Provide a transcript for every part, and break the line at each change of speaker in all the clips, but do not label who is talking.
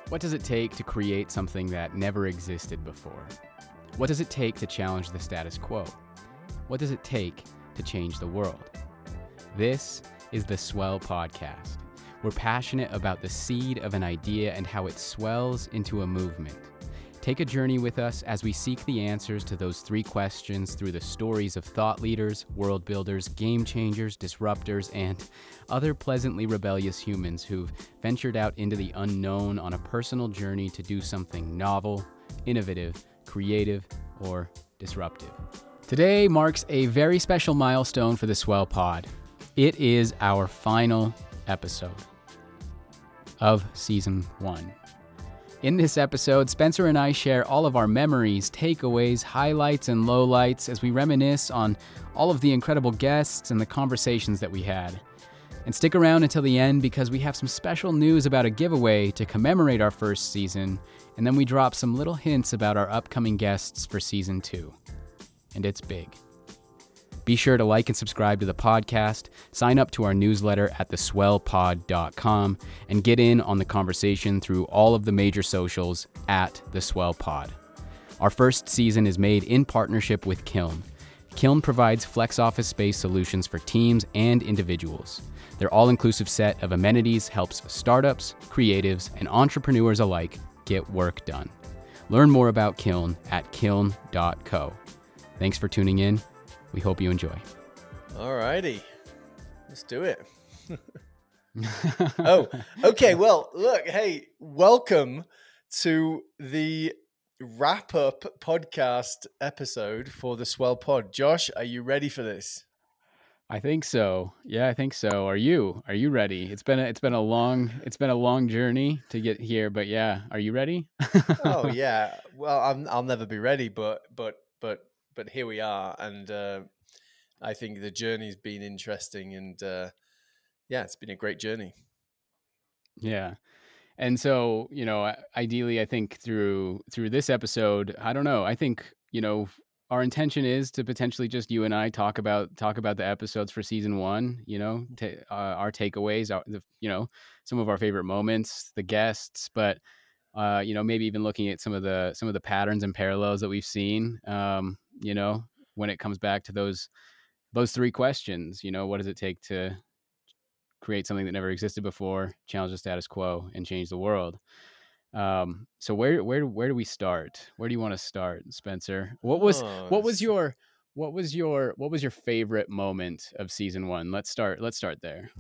What does it take to create something that never existed before? What does it take to challenge the status quo? What does it take to change the world? This is the Swell podcast. We're passionate about the seed of an idea and how it swells into a movement. Take a journey with us as we seek the answers to those three questions through the stories of thought leaders, world builders, game changers, disruptors, and other pleasantly rebellious humans who've ventured out into the unknown on a personal journey to do something novel, innovative, creative, or disruptive. Today marks a very special milestone for the Swell Pod. It is our final episode of Season 1. In this episode, Spencer and I share all of our memories, takeaways, highlights, and lowlights as we reminisce on all of the incredible guests and the conversations that we had. And stick around until the end because we have some special news about a giveaway to commemorate our first season, and then we drop some little hints about our upcoming guests for Season 2. And it's big. Be sure to like and subscribe to the podcast, sign up to our newsletter at theswellpod.com, and get in on the conversation through all of the major socials at The Swell Pod. Our first season is made in partnership with Kiln. Kiln provides flex office space solutions for teams and individuals. Their all-inclusive set of amenities helps startups, creatives, and entrepreneurs alike get work done. Learn more about Kiln at kiln.co. Thanks for tuning in. We hope you enjoy.
All righty. Let's do it. Oh, okay. Well, look, hey, welcome to the wrap-up podcast episode for the Swell Pod. Josh, are you ready for this?
I think so. Yeah, I think so. Are you? Are you ready? It's been a long journey to get here, but yeah, are you ready?
Oh yeah. Well, I'll never be ready, but here we are, and I think the journey's been interesting, and yeah, it's been a great journey.
Yeah. And so, ideally, I think through this episode, I don't know. I think, our intention is to potentially just you and I talk about the episodes for Season 1, our takeaways, some of our favorite moments, the guests, but maybe even looking at some of the patterns and parallels that we've seen, when it comes back to those three questions. What does it take to create something that never existed before, challenge the status quo, and change the world? So where do we start? Where do you want to start, Spencer? What was your favorite moment of Season 1? Let's start there.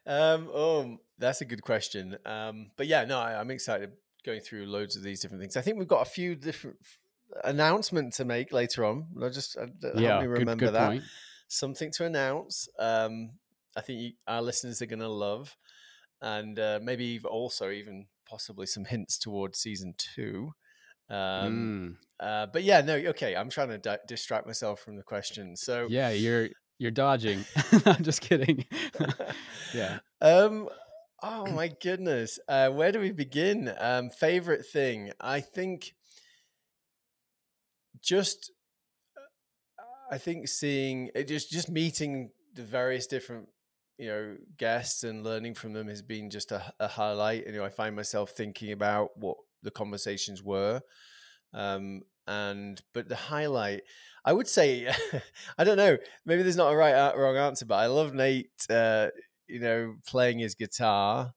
That's a good question. But yeah, no, I'm excited going through loads of these different things. I think we've got a few different announcements to make later on. Help me remember
good
that.
Point.
Something to announce. I think our listeners are going to love, and maybe even possibly some hints towards Season 2. But yeah, no, okay. I'm trying to distract myself from the question. So
yeah, you're dodging. I'm just kidding. Yeah.
Oh my goodness. Where do we begin? Favorite thing, I think. I think seeing it, just meeting the various different guests and learning from them has been just a highlight. I find myself thinking about what the conversations were, but the highlight, I would say, I don't know, maybe there's not a wrong answer, but I love Nate playing his guitar,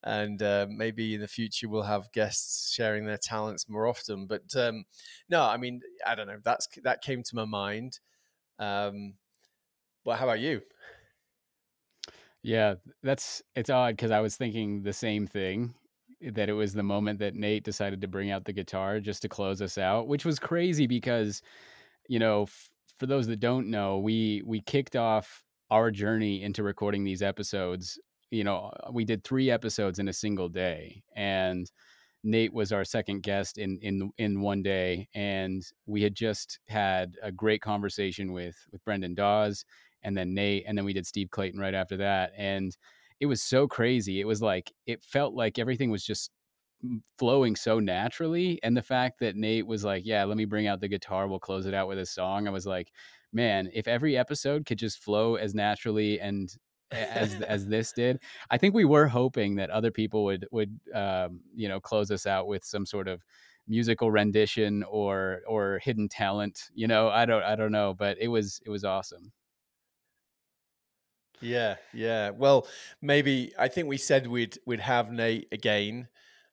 and maybe in the future we'll have guests sharing their talents more often. But no, I mean, I don't know, that came to my mind. Well, how about you?
Yeah, it's odd because I was thinking the same thing, that it was the moment that Nate decided to bring out the guitar just to close us out, which was crazy because, for those that don't know, we kicked off our journey into recording these episodes. We did 3 episodes in a single day, and Nate was our second guest in one day, and we had just had a great conversation with Brendan Dawes, and then Nate, and then we did Steve Clayton right after that, and it was so crazy. It felt like everything was just flowing so naturally, and the fact that Nate was like, "Yeah, let me bring out the guitar. We'll close it out with a song." I was like, man, if every episode could just flow as naturally and as this did. I think we were hoping that other people would close us out with some sort of musical rendition or hidden talent. I don't know, but it was awesome.
Yeah. Well, maybe I think we said we'd have Nate again.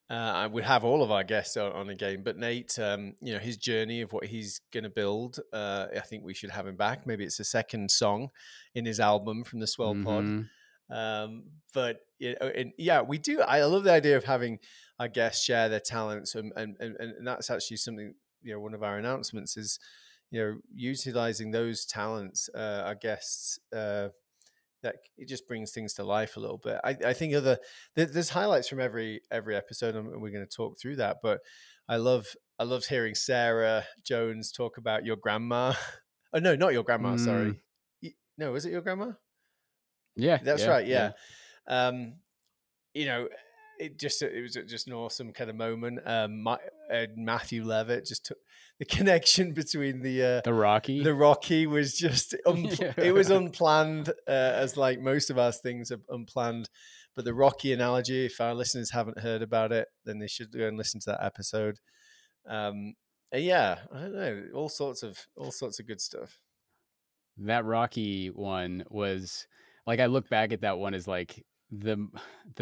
I would have all of our guests on again, but Nate, his journey of what he's going to build, I think we should have him back. Maybe it's a second song in his album from the Swell Pod.
Mm-hmm.
But yeah, we do. I love the idea of having our guests share their talents, and that's actually something. One of our announcements is, utilizing those talents, our guests. That it just brings things to life a little bit. I think there's highlights from every episode, and we're going to talk through that. But I loved hearing Sarah Jones talk about your grandma. Oh no, not your grandma. Sorry, no, was it your grandma?
Yeah,
That's right. Yeah. It was just an awesome kind of moment. Matthew Levitt just took the connection between the Rocky was just it was unplanned, as like most of our things are unplanned. But the Rocky analogy, if our listeners haven't heard about it, then they should go and listen to that episode. Yeah, I don't know, all sorts of good stuff.
That Rocky one was like, I look back at that one as like the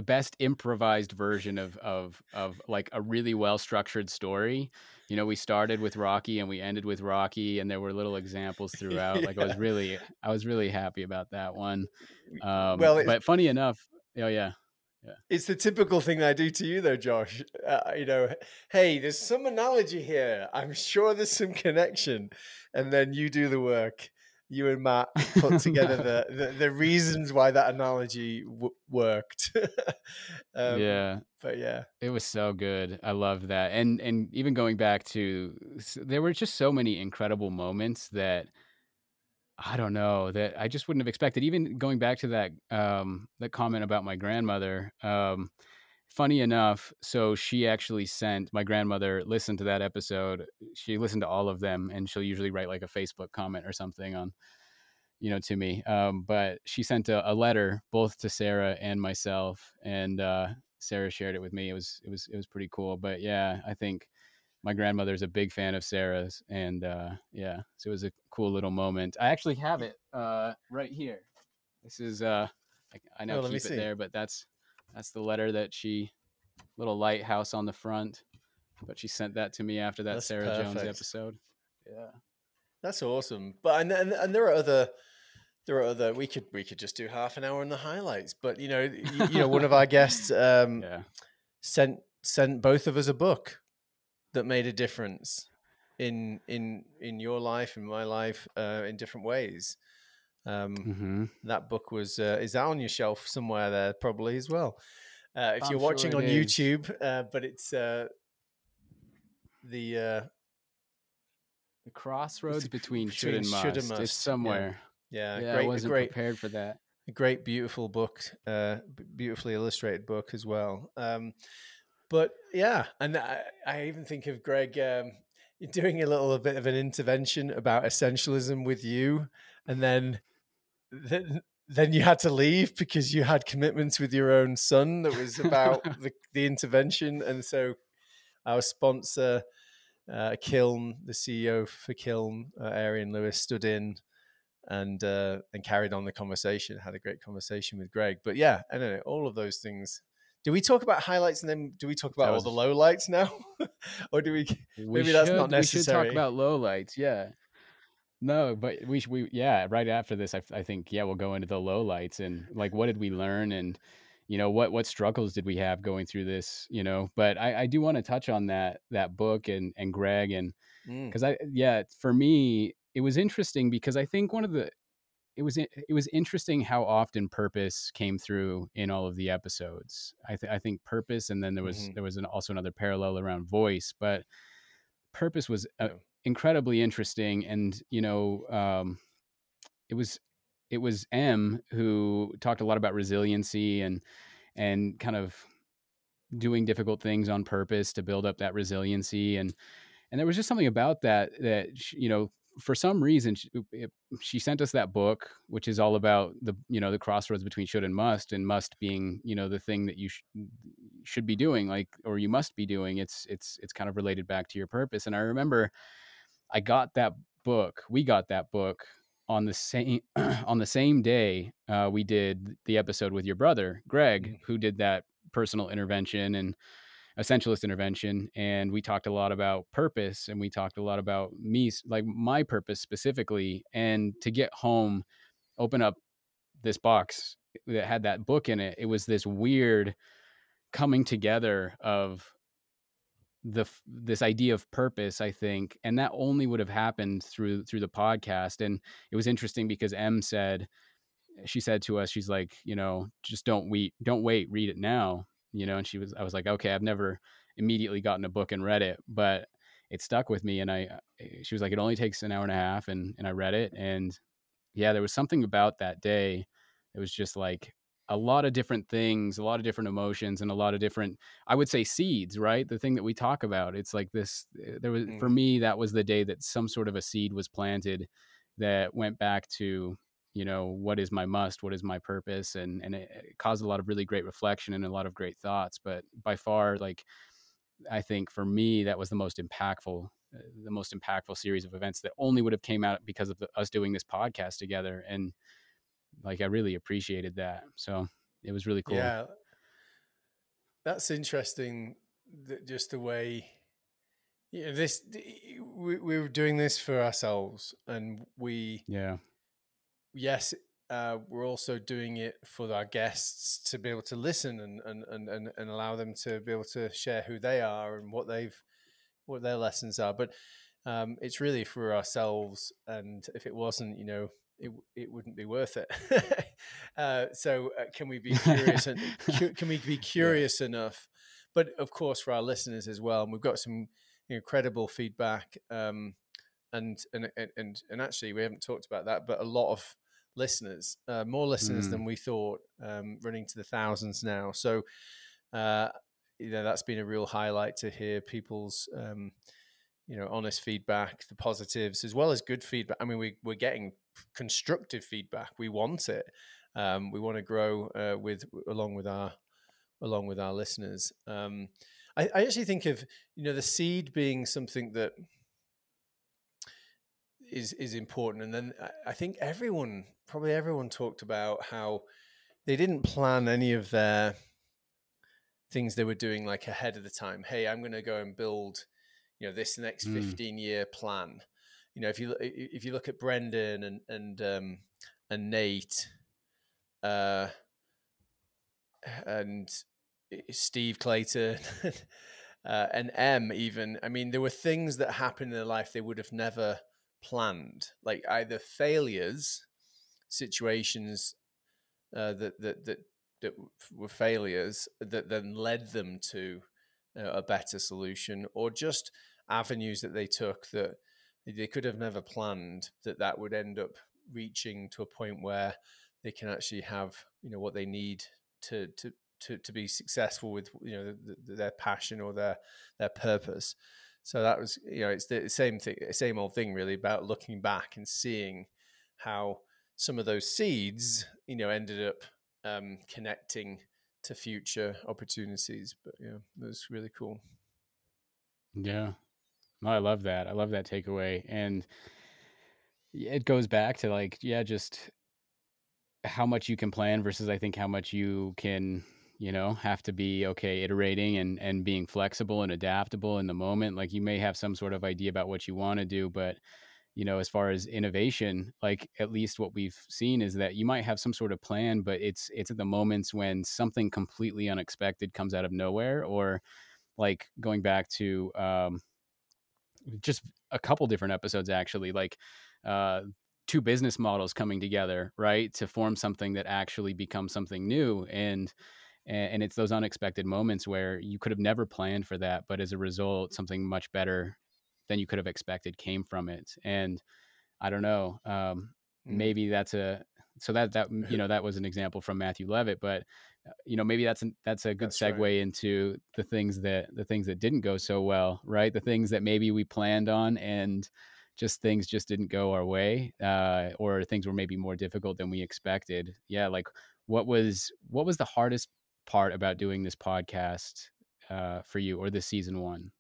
best improvised version of like a really well structured story. We started with Rocky and we ended with Rocky, and there were little examples throughout. Like I was really happy about that one. But funny enough, yeah.
It's the typical thing I do to you, though, Josh. Hey, there's some analogy here. I'm sure there's some connection, and then you do the work. You and Matt put together the reasons why that analogy worked.
Yeah,
but yeah,
it was so good. I loved that, and even going back to, there were just so many incredible moments that I don't know, that I just wouldn't have expected. Even going back to that that comment about my grandmother. Funny enough, so she actually sent, my grandmother listened to that episode. She listened to all of them, and she'll usually write like a Facebook comment or something on, to me. But she sent a letter both to Sarah and myself, and Sarah shared it with me. It was pretty cool. But yeah, I think my grandmother's a big fan of Sarah's, and yeah, so it was a cool little moment. I actually have it right here. This is I now keep it there, but that's the letter that little lighthouse on the front, but she sent that to me after that that's Sarah perfect. Jones episode. Yeah,
that's awesome. But and there are other we could just do half an hour on the highlights, but one of our guests sent both of us a book that made a difference in your life, in my life, in different ways. That book was is that on your shelf somewhere there probably as well, if you're watching on YouTube, but it's the
crossroads between should and must. It's somewhere.
Yeah,
I wasn't prepared for that.
A great, beautiful book, beautifully illustrated book as well. But yeah, and I even think of Greg doing a little bit of an intervention about essentialism with you, and then you had to leave because you had commitments with your own son that was about the intervention. And so our sponsor, Kiln, the CEO for Kiln, Arian Lewis, stood in and carried on the conversation, had a great conversation with Greg. But yeah, I don't know, all of those things. Do we talk about highlights and then do we talk about all the lowlights now? Or do maybe that's not necessary.
We should talk about lowlights, yeah. No, but we right after this, I think, we'll go into the lowlights and like, what did we learn, and what struggles did we have going through this, but I do want to touch on that book and Greg, and because for me it was interesting because I think it was interesting how often purpose came through in all of the episodes. I think purpose, and then there was also another parallel around voice, but purpose was incredibly interesting. And it was M who talked a lot about resiliency and kind of doing difficult things on purpose to build up that resiliency, and there was just something about that for some reason, she sent us that book, which is all about the crossroads between should and must being, the thing that you should be doing, like, or you must be doing. It's kind of related back to your purpose. And I remember I got that book. We got that book on the same on the same day we did the episode with your brother Greg,
Mm.
who did that personal intervention and essentialist intervention. And we talked a lot about purpose, and we talked a lot about me, like my purpose specifically. And to get home, open up this box that had that book in it, it was this weird coming together of this idea of purpose, I think. And that only would have happened through the podcast. And it was interesting because she said to us, she's like, just don't wait, read it now, and I was like, okay, I've never immediately gotten a book and read it, but it stuck with me. And she was like, it only takes an hour and a half. And I read it. And yeah, there was something about that day. It was just like a lot of different things, a lot of different emotions, and a lot of different, I would say, seeds, right? The thing that we talk about. It's like this, for me, that was the day that some sort of a seed was planted that went back to, what is my must, what is my purpose? And it caused a lot of really great reflection and a lot of great thoughts. But by far, like, I think for me, that was the most impactful series of events that only would have came out because of us doing this podcast together. And like, I really appreciated that. So it was really cool.
Yeah, that's interesting. Just the way, we were doing this for ourselves, and yes, we're also doing it for our guests to be able to listen and allow them to be able to share who they are and what their lessons are. But it's really for ourselves, and if it wasn't, it wouldn't be worth it. So can we be curious? Can we be curious enough? But of course, for our listeners as well, and we've got some incredible feedback. And actually, we haven't talked about that, but a lot of listeners, more listeners than we thought, running to the thousands now. So, that's been a real highlight to hear people's, honest feedback, the positives as well as good feedback. I mean, we're getting constructive feedback. We want it. We want to grow along with our listeners. I actually think of the seed being something that is important. And then I think probably everyone talked about how they didn't plan any of their things they were doing like ahead of the time. Hey, I'm going to go and build, this next 15-year plan. If you look at Brendan and Nate, and Steve Clayton, and M even, I mean, there were things that happened in their life they would have never planned, like either failures, situations that were failures that then led them to a better solution, or just avenues that they took that they could have never planned, that would end up reaching to a point where they can actually have what they need to be successful with their passion or their purpose. So that was, it's the same old thing really, about looking back and seeing how some of those seeds, ended up connecting to future opportunities. But yeah, it was really cool.
Yeah. No, I love that. I love that takeaway. And it goes back to like, just how much you can plan versus I think how much you can, have to be iterating and being flexible and adaptable in the moment. Like, you may have some sort of idea about what you want to do, but as far as innovation, like, at least what we've seen is that you might have some sort of plan, but it's at the moments when something completely unexpected comes out of nowhere. Or like, going back to just a couple different episodes, actually, like two business models coming together, right, to form something that actually becomes something new. And it's those unexpected moments where you could have never planned for that, but as a result, something much better than you could have expected came from it. And I don't know, maybe that's that was an example from Matthew Levitt, but maybe that's a good segue right into the things that didn't go so well, right? The things that maybe we planned on and just things just didn't go our way, or things were maybe more difficult than we expected. Yeah, like what was the hardest part about doing this podcast for you, or this season one?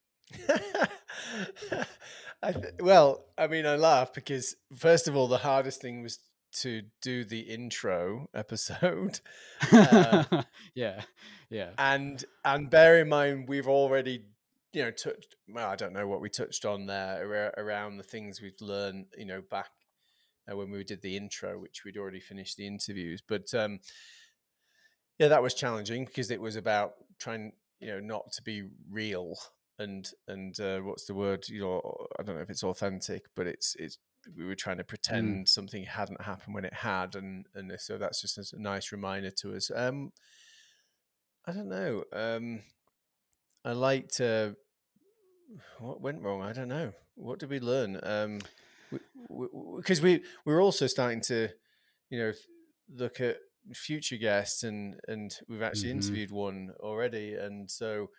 Well, I mean, I laugh because first of all, the hardest thing was to do the intro episode, uh,
Yeah, yeah.
and bear in mind we've already, touched. Well, I don't know what we touched on there around the things we've learned, back when we did the intro, which we'd already finished the interviews, but yeah, that was challenging because it was about trying, not to be real and what's the word? I don't know if it's authentic, but it's we were trying to
Mm.
pretend something hadn't happened when it had, and so that's just a nice reminder to us. I don't know. I liked what went wrong. I don't know. What did we learn? Because we were also starting to, look at future guests, and we've actually
Mhm.
interviewed one already, and so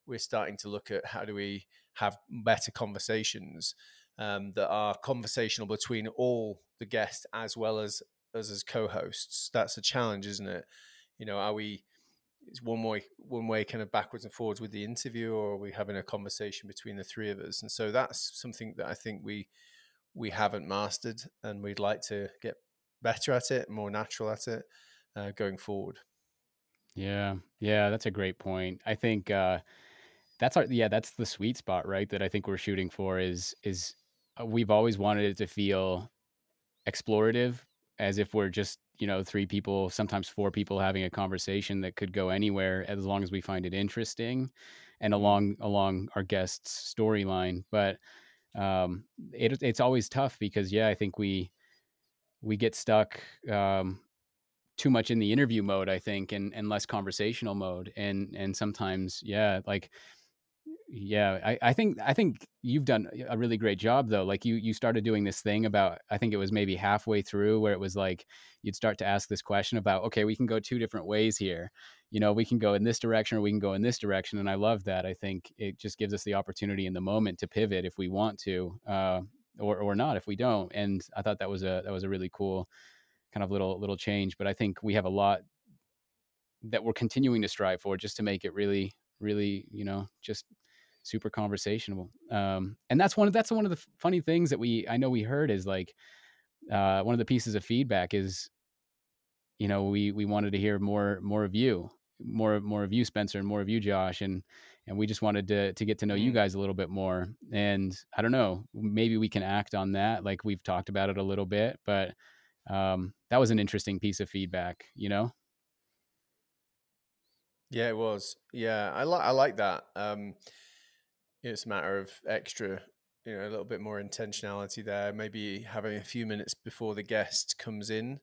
we're starting to look at how do we have better conversations that are conversational between all the guests as well as us as co-hosts. That's a challenge, isn't it? Are we it's one way kind of backwards and forwards with the interview, or are we having a conversation between the three of us? And so that's something that I think we haven't mastered, and we'd like to get better at it, more natural at it, going forward.
Yeah. Yeah, that's a great point. I think that's our yeah, that's the sweet spot, right? That I think we're shooting for is we've always wanted it to feel explorative, as if we're just, three people, sometimes four people having a conversation that could go anywhere as long as we find it interesting and
Mm.
along our guest's storyline. But it's always tough because yeah, I think we get stuck too much in the interview mode, I think, and less conversational mode. And sometimes, yeah, like yeah, I think you've done a really great job though. Like you started doing this thing about, I think it was maybe halfway through, where it was like you'd start to ask this question about, okay, we can go two different ways here. We can go in this direction or we can go in this direction. And I love that. I think it just gives us the opportunity in the moment to pivot if we want to, or not if we don't. And I thought that was a really cool kind of little change. But I think we have a lot that we're continuing to strive for, just to make it really, really, just super conversational. And that's one of the funny things that I know we heard is like, one of the pieces of feedback is, we wanted to hear more of you, more of you, Spencer, and more of you, Josh, and we just wanted to get to know you
Mm.
guys a little bit more. And I don't know, maybe we can act on that. Like we've talked about it a little bit, but that was an interesting piece of feedback.
Yeah, it was. Yeah, I like that. It's a matter of extra, a little bit more intentionality there. Maybe having a few minutes before the guest comes in,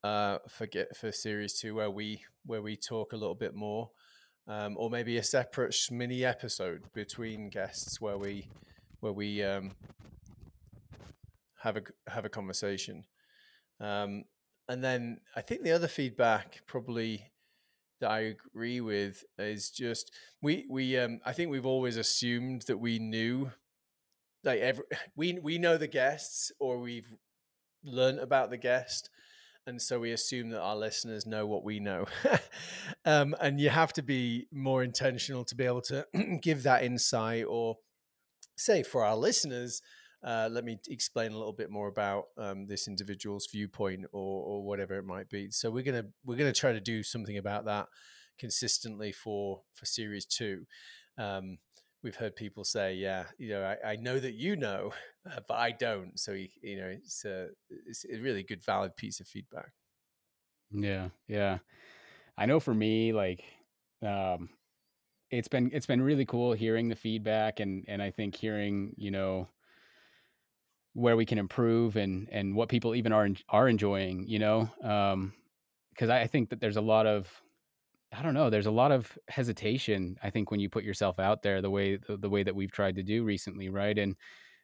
for series two, where we talk a little bit more, or maybe a separate mini episode between guests where we have a conversation. Um, and then I think the other feedback probably that I agree with is just we I think we've always assumed that we knew, like, we know the guests, or we've learned about the guest, and so we assume that our listeners know what we know. And you have to be more intentional to be able to give that insight, or say for our listeners, let me explain a little bit more about this individual's viewpoint, or whatever it might be. So we're gonna try to do something about that consistently for series two. Um, we've heard people say, yeah, I know that but I don't. So it's a really good, valid piece of feedback.
Yeah, yeah. I know for me, like, um, it's been really cool hearing the feedback, and I think hearing, where we can improve, and what people even are enjoying, because I think that there's a lot of, I don't know, there's a lot of hesitation, I think, when you put yourself out there the way that we've tried to do recently, right? And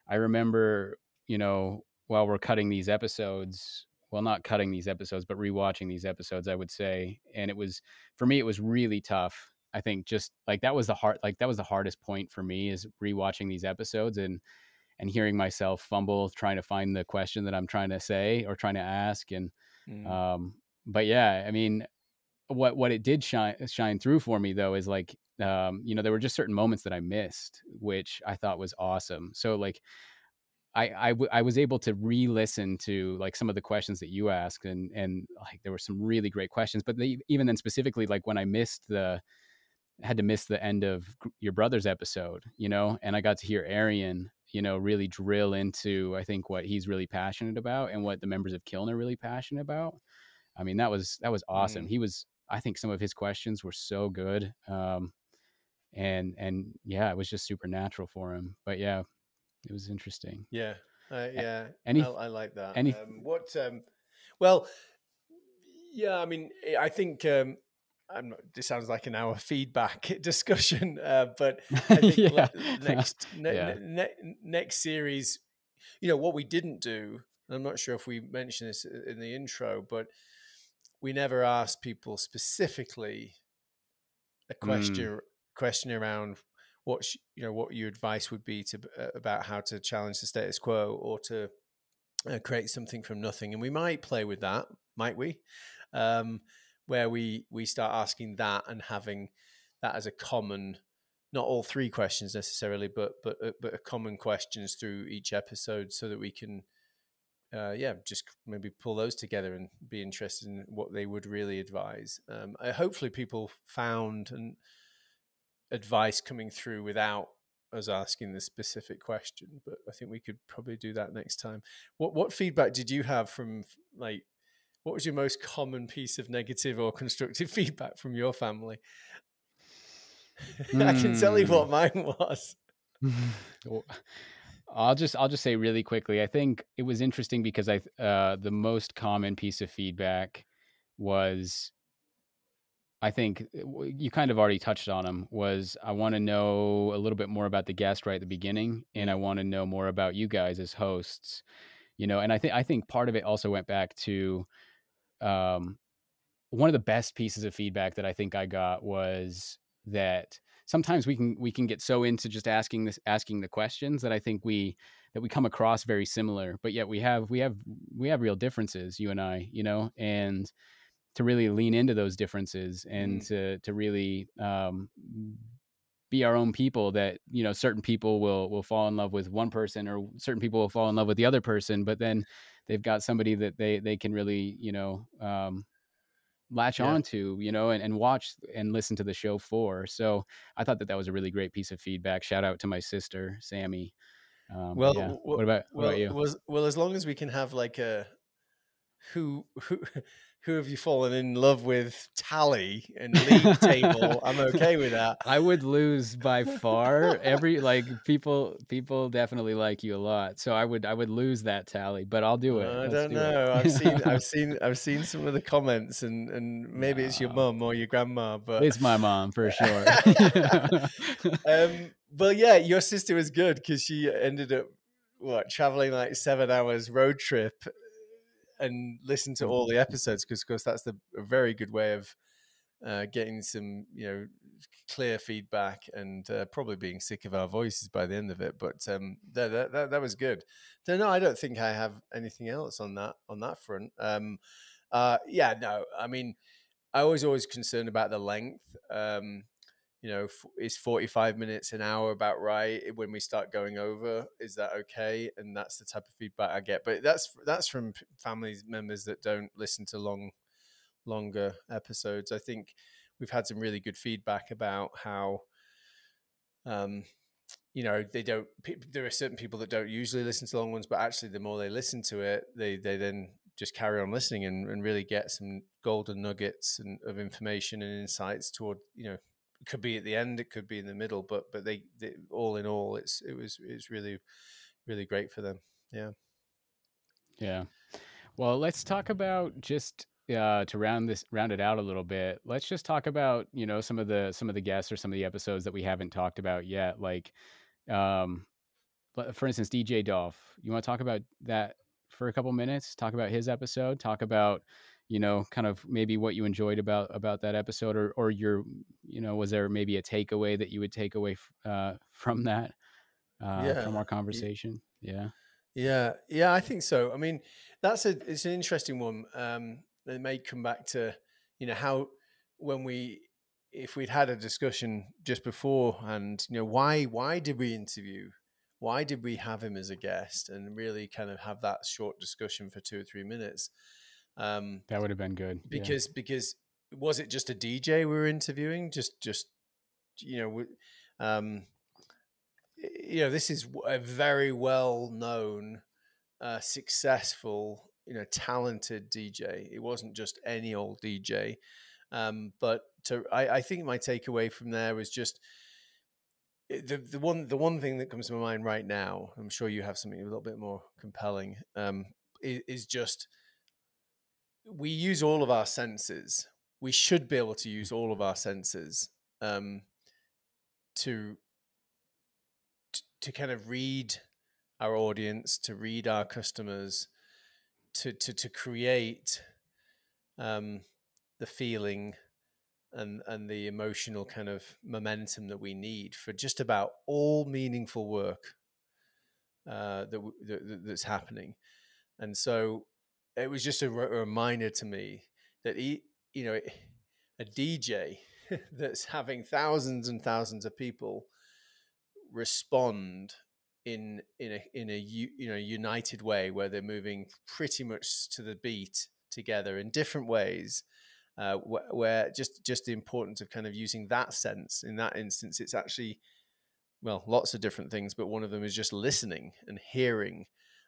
I remember, while we're cutting these episodes, well, not cutting these episodes, but rewatching these episodes, I would say. And for me, it was really tough. I think just like that was the hardest point for me, is rewatching these episodes, and hearing myself fumble trying to find the question that I'm trying to say or trying to ask. And
Mm.
um, but yeah, I mean, what it did shine through for me though is like, there were just certain moments that I missed, which I thought was awesome. So like I was able to re-listen to like some of the questions that you asked, and like there were some really great questions. But even then, specifically, like when I had to miss the end of your brother's episode, and I got to hear Arian, really drill into I think what he's really passionate about and what the members of Kiln are really passionate about. I mean, that was awesome.
Mm.
I think some of his questions were so good, and yeah, it was just supernatural for him. But yeah, it was interesting.
Yeah, yeah,
Any
I like that.
any
Well, yeah, I mean, I think I'm not, this sounds like an hour feedback discussion, but I think
yeah. Yeah.
next series, what we didn't do. I'm not sure if we mentioned this in the intro, but we never asked people specifically a
Mm,
question around what your advice would be to about how to challenge the status quo or to create something from nothing. And we might play with that, might we? um, where we start asking that and having that as a common, not all three questions necessarily, but a common questions through each episode, so that we can just maybe pull those together and be interested in what they would really advise. Hopefully people found an advice coming through without us asking the specific question, but I think we could probably do that next time. What feedback did you have from, like, what was your most common piece of negative or constructive feedback from your family? I can tell you
hmm.
what mine was.
Well, I'll just say really quickly. I think it was interesting because the most common piece of feedback was, I think you kind of already touched on them, was I want to know a little bit more about the guest right at the beginning, and I
Mm,
want to know more about you guys as hosts. And I think part of it also went back to, um, one of the best pieces of feedback that I think I got was that sometimes we can get so into just asking the questions that I think we come across very similar, but yet we have real differences, you and I, and to really lean into those differences and
mm,
to really, be our own people. That certain people will fall in love with one person, or certain people will fall in love with the other person, but then they've got somebody that they can really latch
yeah.
on to, and watch and listen to the show for. So I thought that was a really great piece of feedback. Shout out to my sister Sammy. But yeah, what about you?
As long as we can have like a who who who have you fallen in love with tally and league table, I'm okay with that.
I would lose by far. Every like people definitely like you a lot. So I would lose that tally, but I'll do it.
I
Let's
don't
do it.
know. I've seen some of the comments, and maybe it's your
No.
mum or your grandma, but
It's my mom for sure.
well, yeah, your sister was good because she ended up traveling like 7 hours road trip and listened to all the episodes, because of course that's a very good way of getting some clear feedback, and probably being sick of our voices by the end of it. But that was good. No, I don't think I have anything else on that front. Yeah, no, I mean, I was always concerned about the length. Is 45 minutes an hour about right when we start going over? Is that okay? And that's the type of feedback I get. But that's from family members that don't listen to longer episodes. I think we've had some really good feedback about how, um, they don't. There are certain people that don't usually listen to long ones, but actually, the more they listen to it, they then just carry on listening and really get some golden nuggets of information and insights toward. It could be at the end, it could be in the middle, but they all in all, it's really really great for them. Yeah.
Yeah. Well, let's talk about just, to round it out a little bit. Let's just talk about, some of the guests or some of the episodes that we haven't talked about yet. Like, um, for instance, DJ Dolph. You want to talk about that for a couple minutes? Talk about his episode. Talk about, kind of maybe what you enjoyed about that episode, or was there maybe a takeaway that you would take away from that?
Yeah.
from our conversation. Yeah.
Yeah, I think so. I mean, it's an interesting one. It may come back to, how when we if we'd had a discussion just before, and why did we interview? Why did we have him as a guest, and really kind of have that short discussion for 2 or 3 minutes? Um,
That would have been good. Yeah.
because was it just a DJ we were interviewing? Just you know, um, this is a very well known, successful, talented DJ. It wasn't just any old DJ. But I think my takeaway from there was just the one thing that comes to my mind right now. I'm sure you have something a little bit more compelling. Is just we use all of our senses. We should be able to use all of our senses, um, to to kind of read our audience, to read our customers, to create, um, the feeling and the emotional kind of momentum that we need for just about all meaningful work, that's happening. And so it was just a reminder to me that a DJ that's having thousands and thousands of people respond in a united way, where they're moving pretty much to the beat together in different ways, where just the importance of kind of using that sense. In that instance, it's actually, well, lots of different things, but one of them is just listening and hearing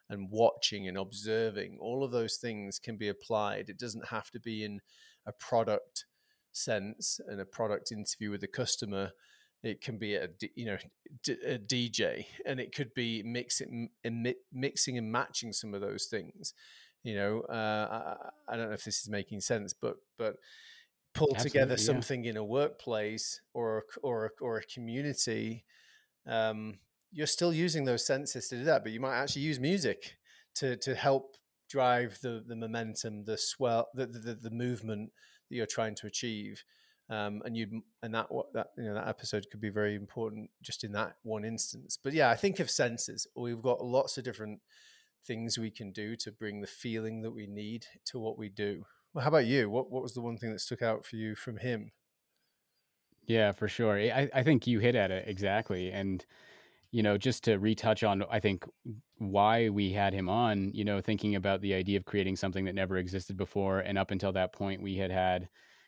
and watching and observing. All of those things can be applied. It doesn't have to be in a product sense and a product interview with the customer. It can be a DJ, and it could be mixing and matching some of those things. I don't know if this is making sense, but pull together
Absolutely. Yeah.
something in a workplace or a community. um, you're still using those senses to do that, but you might actually use music to help drive the momentum, the swell, the movement that you're trying to achieve. And that episode could be very important just in that one instance. But yeah, I think of senses. We've got lots of different things we can do to bring the feeling that we need to what we do. Well, how about you? What was the one thing that stuck out for you from him?
Yeah, for sure. I think you hit at it exactly. And, just to retouch on, I think, why we had him on, thinking about the idea of creating something that never existed before. And up until that point, we had,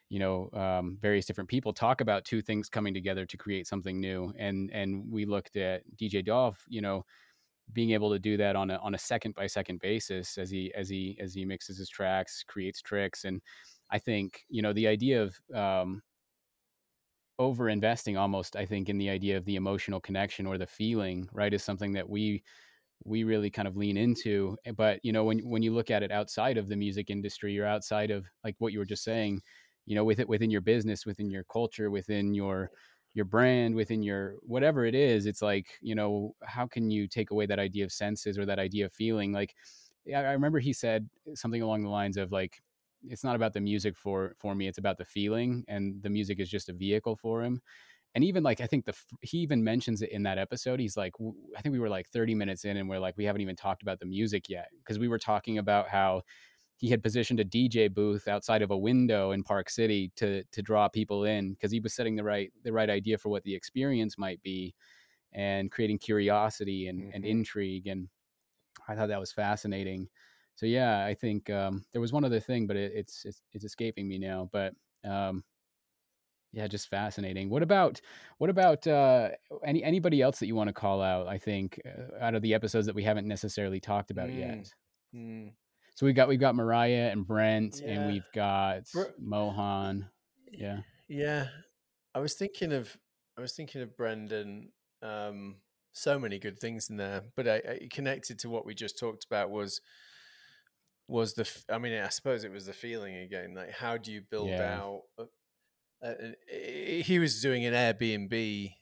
various different people talk about two things coming together to create something new. And we looked at DJ Dolph, being able to do that on a second by second basis as he mixes his tracks, creates tricks. And I think, the idea of, over investing almost, I think, in the idea of the emotional connection or the feeling, right, is something that we really kind of lean into. But when you look at it outside of the music industry, or outside of, like, what you were just saying, within your business, within your culture, within your brand, within your whatever it is, it's like, how can you take away that idea of senses or that idea of feeling? Like, I remember he said something along the lines of, like, it's not about the music for me, it's about the feeling, and the music is just a vehicle for him. And even, like, I think he even mentions it in that episode. He's like, I think we were like 30 minutes in, and we're like, we haven't even talked about the music yet, because we were talking about how he had positioned a DJ booth outside of a window in Park City to draw people in, because he was setting the right idea for what the experience might be, and creating curiosity and
Mm-hmm.
intrigue. And I thought that was fascinating. So yeah, I think, there was one other thing, but it's escaping me now. But, um, yeah, just fascinating. What about anybody else that you want to call out? I think, out of the episodes that we haven't necessarily talked about yet.
Mm. Mm.
So we've got Mariah and Brent, and
Yeah.
we've got
Bro-
Mohan. Yeah.
yeah. I was thinking of Brendan. Um, so many good things in there, but I connected to what we just talked about I mean, I suppose it was the feeling again. Like, how do you build
Yeah.
out? He was doing an Airbnb.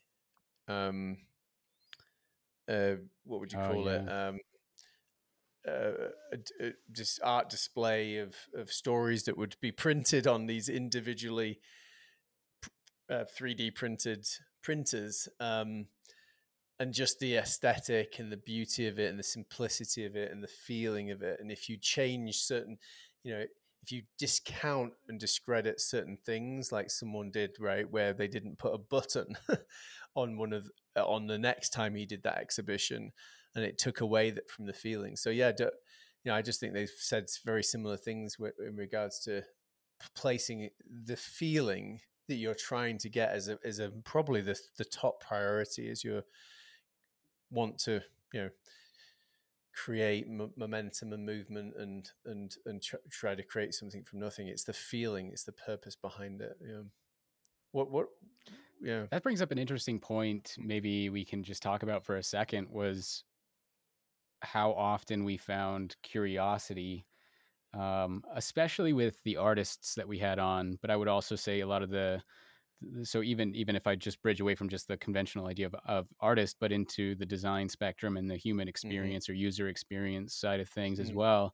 Um, what would you
Oh
call it?
yeah.
Just art display of stories that would be printed on these individually, 3D printed printers. and just the aesthetic and the beauty of it and the simplicity of it and the feeling of it. And if you change certain, you know, if you discount and discredit certain things like someone did, right, where they didn't put a button on on the next time he did that exhibition, and it took away from the feeling. So yeah, I just think they've said very similar things in regards to placing the feeling that you're trying to get as a probably the top priority as you want to, create momentum and movement and try to create something from nothing. It's the feeling, it's the purpose behind it. What yeah.
That brings up an interesting point. Maybe we can just talk about for a second, was how often we found curiosity, especially with the artists that we had on. But I would also say a lot of so even if I just bridge away from just the conventional idea of artist, but into the design spectrum and the human experience or user experience side of things as well.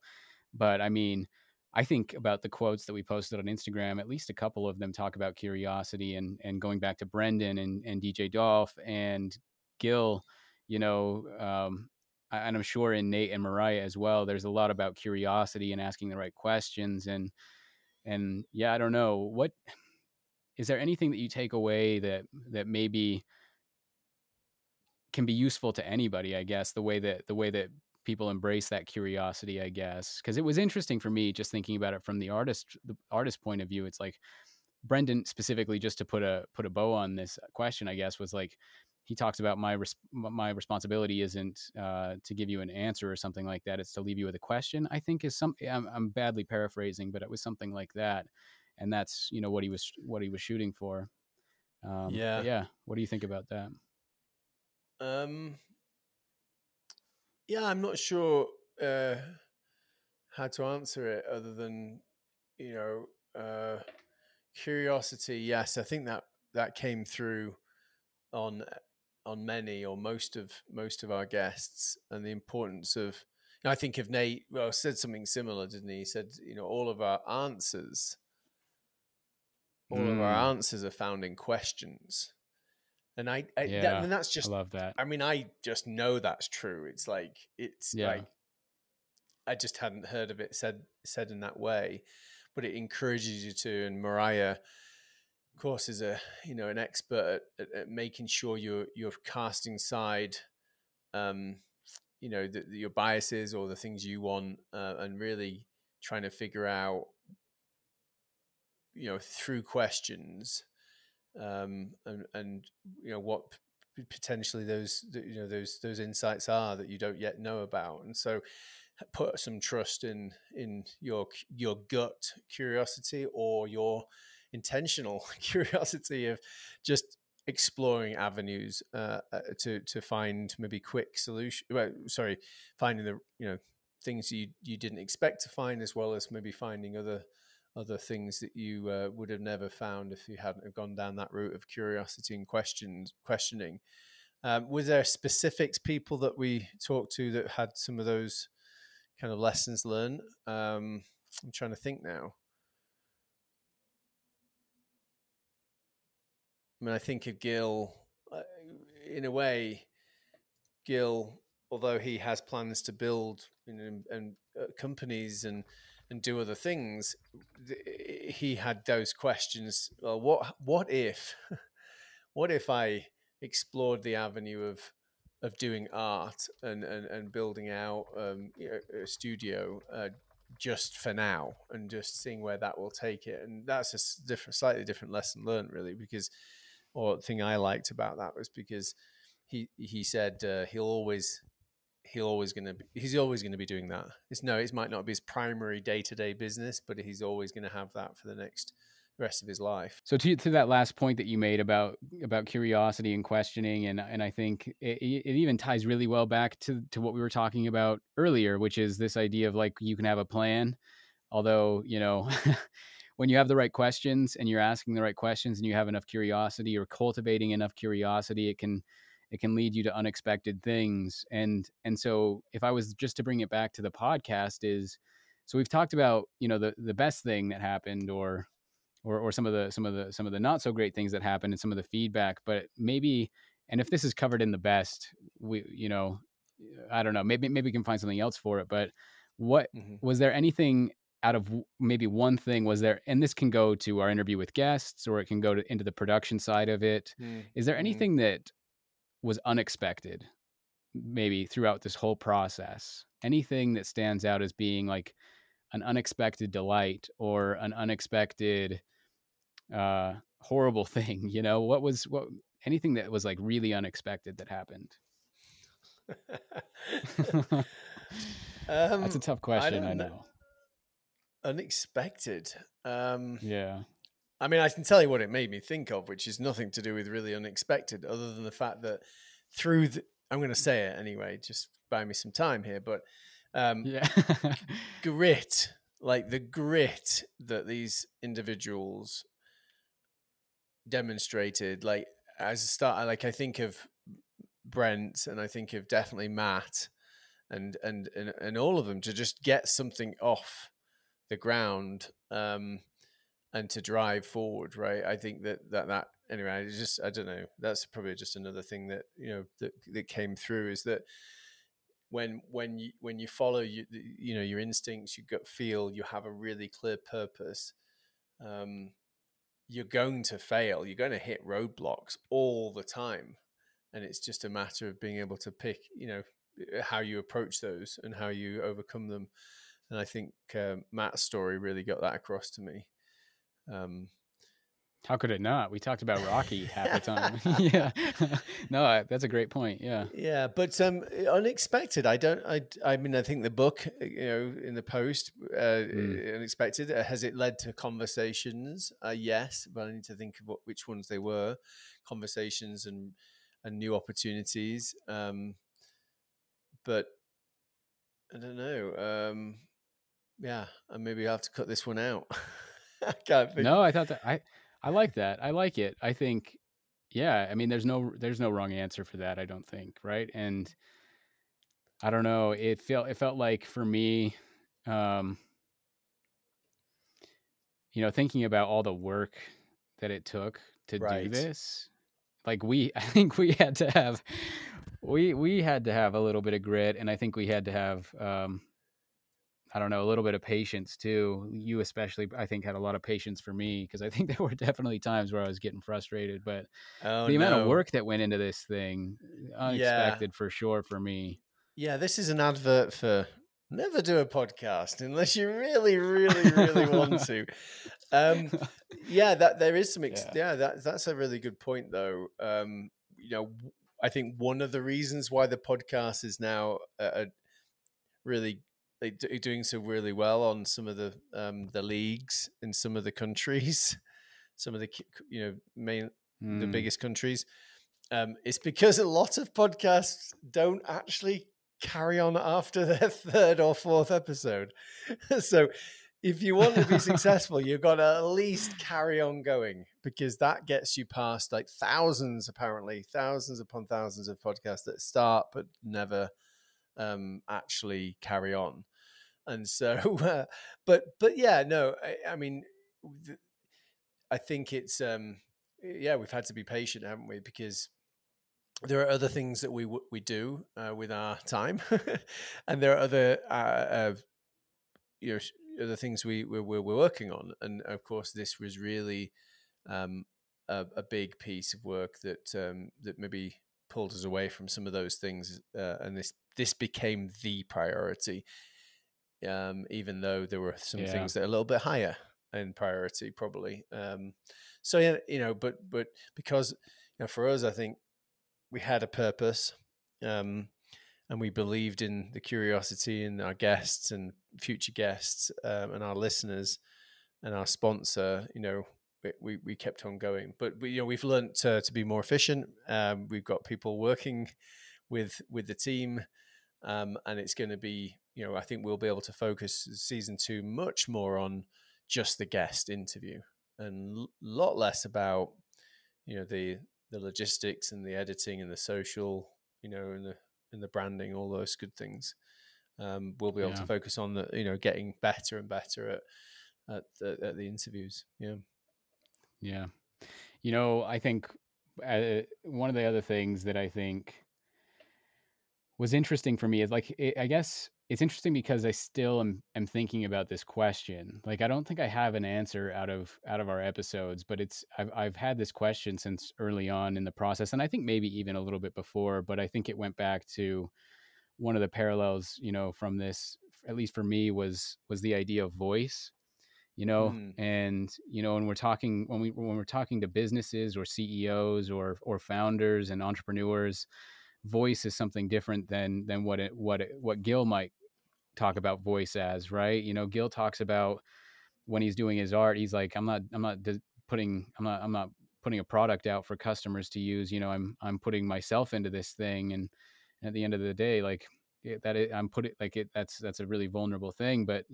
But I mean, I think about the quotes that we posted on Instagram, at least a couple of them talk about curiosity, and going back to Brendan and DJ Dolph and Gil, and I'm sure in Nate and Mariah as well, there's a lot about curiosity and asking the right questions. And yeah, I don't know, what is there anything that you take away that maybe can be useful to anybody, I guess, the way that people embrace that curiosity, I guess? Because it was interesting for me just thinking about it from the artist point of view. It's like Brendan specifically, just to put a bow on this question, I guess, was like, he talks about my responsibility isn't to give you an answer or something like that. It's to leave you with a question, I think, is I'm badly paraphrasing, but it was something like that. And that's, what he was shooting for.
Yeah.
But yeah, what do you think about that?
Yeah, I'm not sure how to answer it other than, curiosity. Yes, I think that came through on many or most of our guests, and the importance of. I think of Nate. Well, said something similar, didn't he? He said, all of our answers are found in questions. And that's just,
I love that.
I mean, I just know that's true. It's like I just hadn't heard of it said in that way, but it encourages you to. And Mariah, of course, is an expert at making sure you're casting aside, your biases or the things you want, and really trying to figure out, through questions, and what potentially those insights are that you don't yet know about. And so put some trust in your gut curiosity or your intentional curiosity of just exploring avenues to find maybe quick solution. Well, sorry, finding the things you didn't expect to find, as well as maybe finding other things that you would have never found if you hadn't have gone down that route of curiosity and questioning. Was there specifics people that we talked to that had some of those kind of lessons learned? I'm trying to think now. I mean, I think of Gil, in a way. Gil, although he has plans to build companies and do other things, he had those questions. Well, what if what if I explored the avenue of doing art and building out a studio just for now, and just seeing where that will take it. And that's a slightly different lesson learned, really, because, or the thing I liked about that was because he said he's always going to be doing that. It might not be his primary day-to-day business, but he's always going to have that for the rest of his life.
So to that last point that you made about curiosity and questioning, and I think it even ties really well back to what we were talking about earlier, which is this idea of, like, you can have a plan, although, when you have the right questions and you're asking the right questions and you have enough curiosity or cultivating enough curiosity, it can lead you to unexpected things. And so if I was just to bring it back to the podcast, so we've talked about, the best thing that happened, or some of the not so great things that happened, and some of the feedback. But maybe And if this is covered in the best, I don't know, maybe we can find something else for it. But what
Mhm.
was there anything out of maybe one thing was there, and this can go to our interview with guests, or it can go into the production side of it.
Mm,
Is there
mhm.
anything that was unexpected, maybe throughout this whole process? Anything that stands out as being like an unexpected delight or an unexpected horrible thing? What anything that was like really unexpected that happened? That's a tough
I
question, I
don't know.
know.
Unexpected. Um,
Yeah.
I mean, I can tell you what it made me think of, which is nothing to do with really unexpected, other than the fact that through the, I'm going to say it anyway, just buy me some time here, but um,
Yeah.
grit, like the grit that these individuals demonstrated, like as a start, like I think of Brent and I think of definitely Matt and all of them to just get something off the ground and to drive forward, right? I think that anyway, it's just I don't know. That's probably just another thing that that came through is that when you follow your instincts, your gut feel, you have a really clear purpose. Um, you're going to fail. You're going to hit roadblocks all the time, and it's just a matter of being able to pick, how you approach those and how you overcome them. And I think Matt's story really got that across to me. Um,
How could it not? We talked about Rocky half the time. Yeah. No, that's a great point. Yeah.
yeah, but unexpected. I don't. I mean, I think the book, in the post,
Mm.
unexpected. Has it led to conversations? Yes, but I need to think of which ones they were. Conversations and new opportunities. But I don't know. Yeah, and maybe I have to cut this one out. I can't think.
No, I thought that I like that. I like it. I think, yeah, I mean, there's no wrong answer for that, I don't think, right? And I don't know, it felt like for me, um, thinking about all the work that it took to do
Right.
this, like I think we had to have a little bit of grit, and I think we had to have I don't know, a little bit of patience too. You especially, I think, had a lot of patience for me because I think there were definitely times where I was getting frustrated. But
Oh
the amount of
no.
work that went into this thing,
Yeah.
unexpected for sure for me.
Yeah, this is an advert for never do a podcast unless you really, really, really want to. Um, yeah, that there is some.
Yeah.
Yeah, that's a really good point, though. I think one of the reasons why the podcast is now really doing so really well on some of the leagues in some of the countries, some of the main the
Mm,
biggest countries. It's because a lot of podcasts don't actually carry on after their third or fourth episode. So if you want to be successful, you've got to at least carry on going because that gets you past like apparently thousands upon thousands of podcasts that start but never actually carry on. And so, but yeah, no, I mean, I think it's yeah, we've had to be patient, haven't we? Because there are other things that we do with our time, and there are other you know other things we're working on, and of course, this was really um, a big piece of work that maybe pulled us away from some of those things, and this became the priority, even though there were some
yeah.
things that are a little bit higher in priority, probably. So yeah, but because for us, I think we had a purpose, um, and we believed in the curiosity in our guests and future guests, and our listeners and our sponsor. We kept on going, but we've learned to be more efficient. We've got people working with the team, and it's going to be I think we'll be able to focus season 2 much more on just the guest interview and a lot less about the logistics and the editing and the social, and the branding, all those good things. We'll be able to
Yeah.
focus on the getting better and better at the interviews. Yeah.
Yeah. I think one of the other things that I think was interesting for me is like I guess it's interesting because I still am thinking about this question. Like I don't think I have an answer out of our episodes, but it's I've had this question since early on in the process, and I think maybe even a little bit before. But I think it went back to one of the parallels, from this, at least for me, was the idea of voice.
Mm,
And when we're talking to businesses or CEOs or founders and entrepreneurs, voice is something different than what Gil might talk about voice as, right? Gil talks about when he's doing his art, he's like, I'm not putting a product out for customers to use. I'm putting myself into this thing, and at the end of the day, like I'm putting like it. That's a really vulnerable thing, but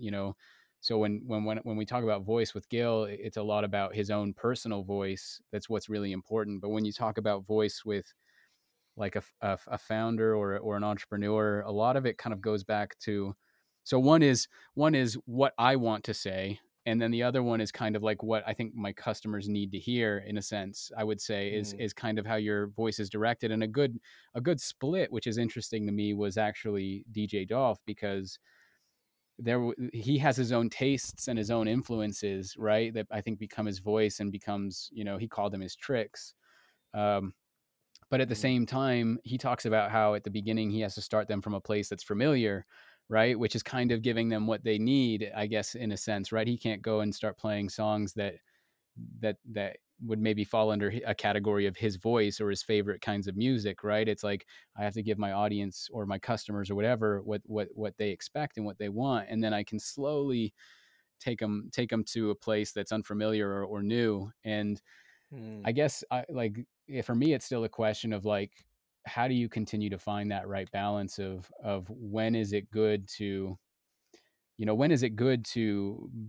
so when we talk about voice with Gil, it's a lot about his own personal voice. That's what's really important. But when you talk about voice with like a founder or an entrepreneur, a lot of it kind of goes back to, so one is what I want to say, and then the other one is kind of like what I think my customers need to hear, in a sense, I would say, is
mm,
is kind of how your voice is directed. And a good split, which is interesting to me, was actually DJ Dolph, because he has his own tastes and his own influences, right, that I think become his voice and becomes, he called them his tricks. um, but at the
mm,
same time, he talks about how at the beginning he has to start them from a place that's familiar, right? Which is kind of giving them what they need, I guess, in a sense, right? He can't go and start playing songs that would maybe fall under a category of his voice or his favorite kinds of music, right? It's like I have to give my audience or my customers or whatever what they expect and what they want, and then I can slowly take them to a place that's unfamiliar or new. And
mm.
I guess for me, it's still a question of like, how do you continue to find that right balance of when is it good to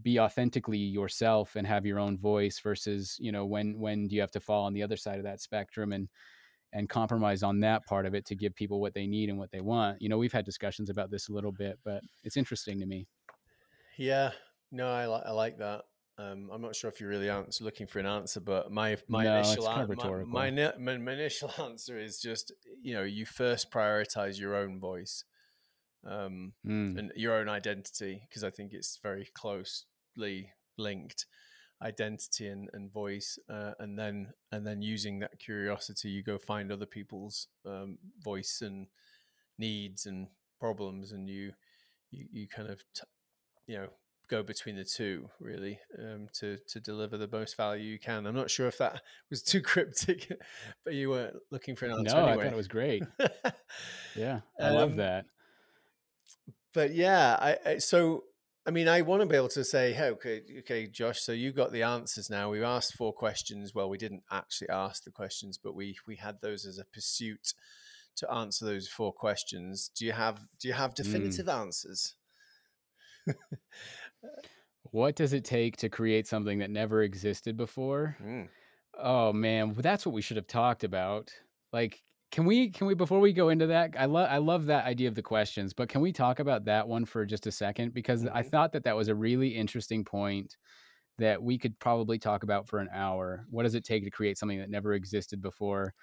be authentically yourself and have your own voice versus, when do you have to fall on the other side of that spectrum and compromise on that part of it to give people what they need and what they want. We've had discussions about this a little bit, but it's interesting to me.
Yeah, no, I like that. I'm not sure if you're really looking for an answer, but my
No,
initial
it's kind of rhetorical.
my initial answer is just, you first prioritize your own voice, um,
Mm.
and your own identity, because I think it's very closely linked, identity and voice, and then using that curiosity, you go find other people's voice and needs and problems, and you kind of go between the two, really, to deliver the most value you can. I'm not sure if that was too cryptic, but you weren't looking for an answer
No, I thought
anyway.
it was great. Yeah, I love
um,
that.
but yeah, so I mean, I want to be able to say, hey, okay, Josh. So you got the answers now. We've asked 4 questions. Well, we didn't actually ask the questions, but we had those as a pursuit to answer those 4 questions. Do you have
Mm.
definitive answers?
What does it take to create something that never existed before?
Mm,
Oh man, that's what we should have talked about. Like, can we before we go into that, I love that idea of the questions, but can we talk about that one for just a second? Because I
hmm.
thought that was a really interesting point that we could probably talk about for an hour. What does it take to create something that never existed before?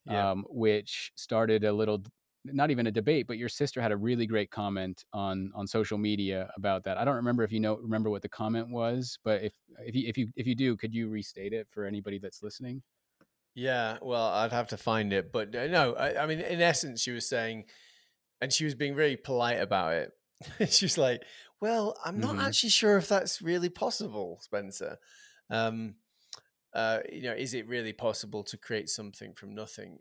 Yeah.
Which started a little, not even a debate, but your sister had a really great comment on social media about that. I don't remember if remember what the comment was, but if you do, could you restate it for anybody that's listening?
Yeah, well, I'd have to find it, but no, I mean, in essence, she was saying, and she was being very polite about it. She's like, "Well, I'm not
Mm-hmm.
actually sure if that's really possible, Spencer. Um, is it really possible to create something from nothing?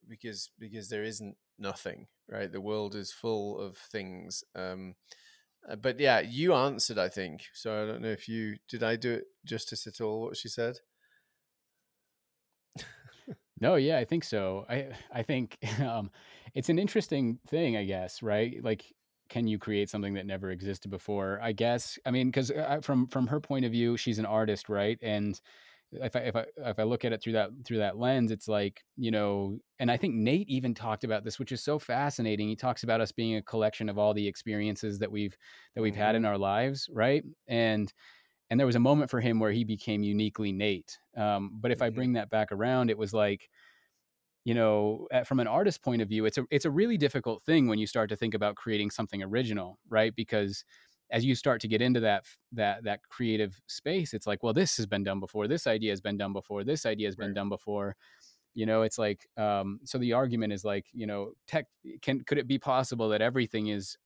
Because there isn't nothing, right? The world is full of things. But yeah, you answered, I think. So I don't know if you did. I do it justice at all? What she said?
No, yeah, I think so. I think it's an interesting thing, I guess, right? Like, can you create something that never existed before? I guess. I mean, because from her point of view, she's an artist, right? And if I look at it through that lens, it's like, and I think Nate even talked about this, which is so fascinating. He talks about us being a collection of all the experiences that we've had
Hmm.
in our lives, right? and there was a moment for him where he became uniquely Nate. But if I
Hmm.
bring that back around, it was like, from an artist point of view, it's a really difficult thing when you start to think about creating something original, right? Because as you start to get into that creative space, it's like, well, this has been done before, this idea has been done before, this idea has been
Right.
done before. It's like, so the argument is like, could it be possible that everything is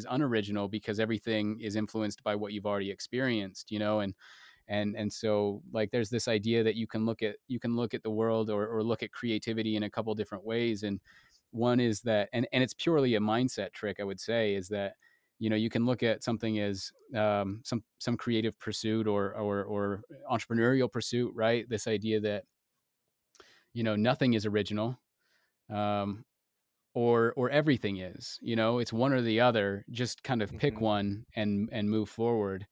unoriginal because everything is influenced by what you've already experienced, and so like there's this idea that you can look at the world, or look at creativity in a couple different ways. And one is that, and it's purely a mindset trick, I would say, is that you can look at something as some creative pursuit, or entrepreneurial pursuit, right? This idea that nothing is original, um, or everything is. It's one or the other. Just kind of pick
Hmm.
one and move forward.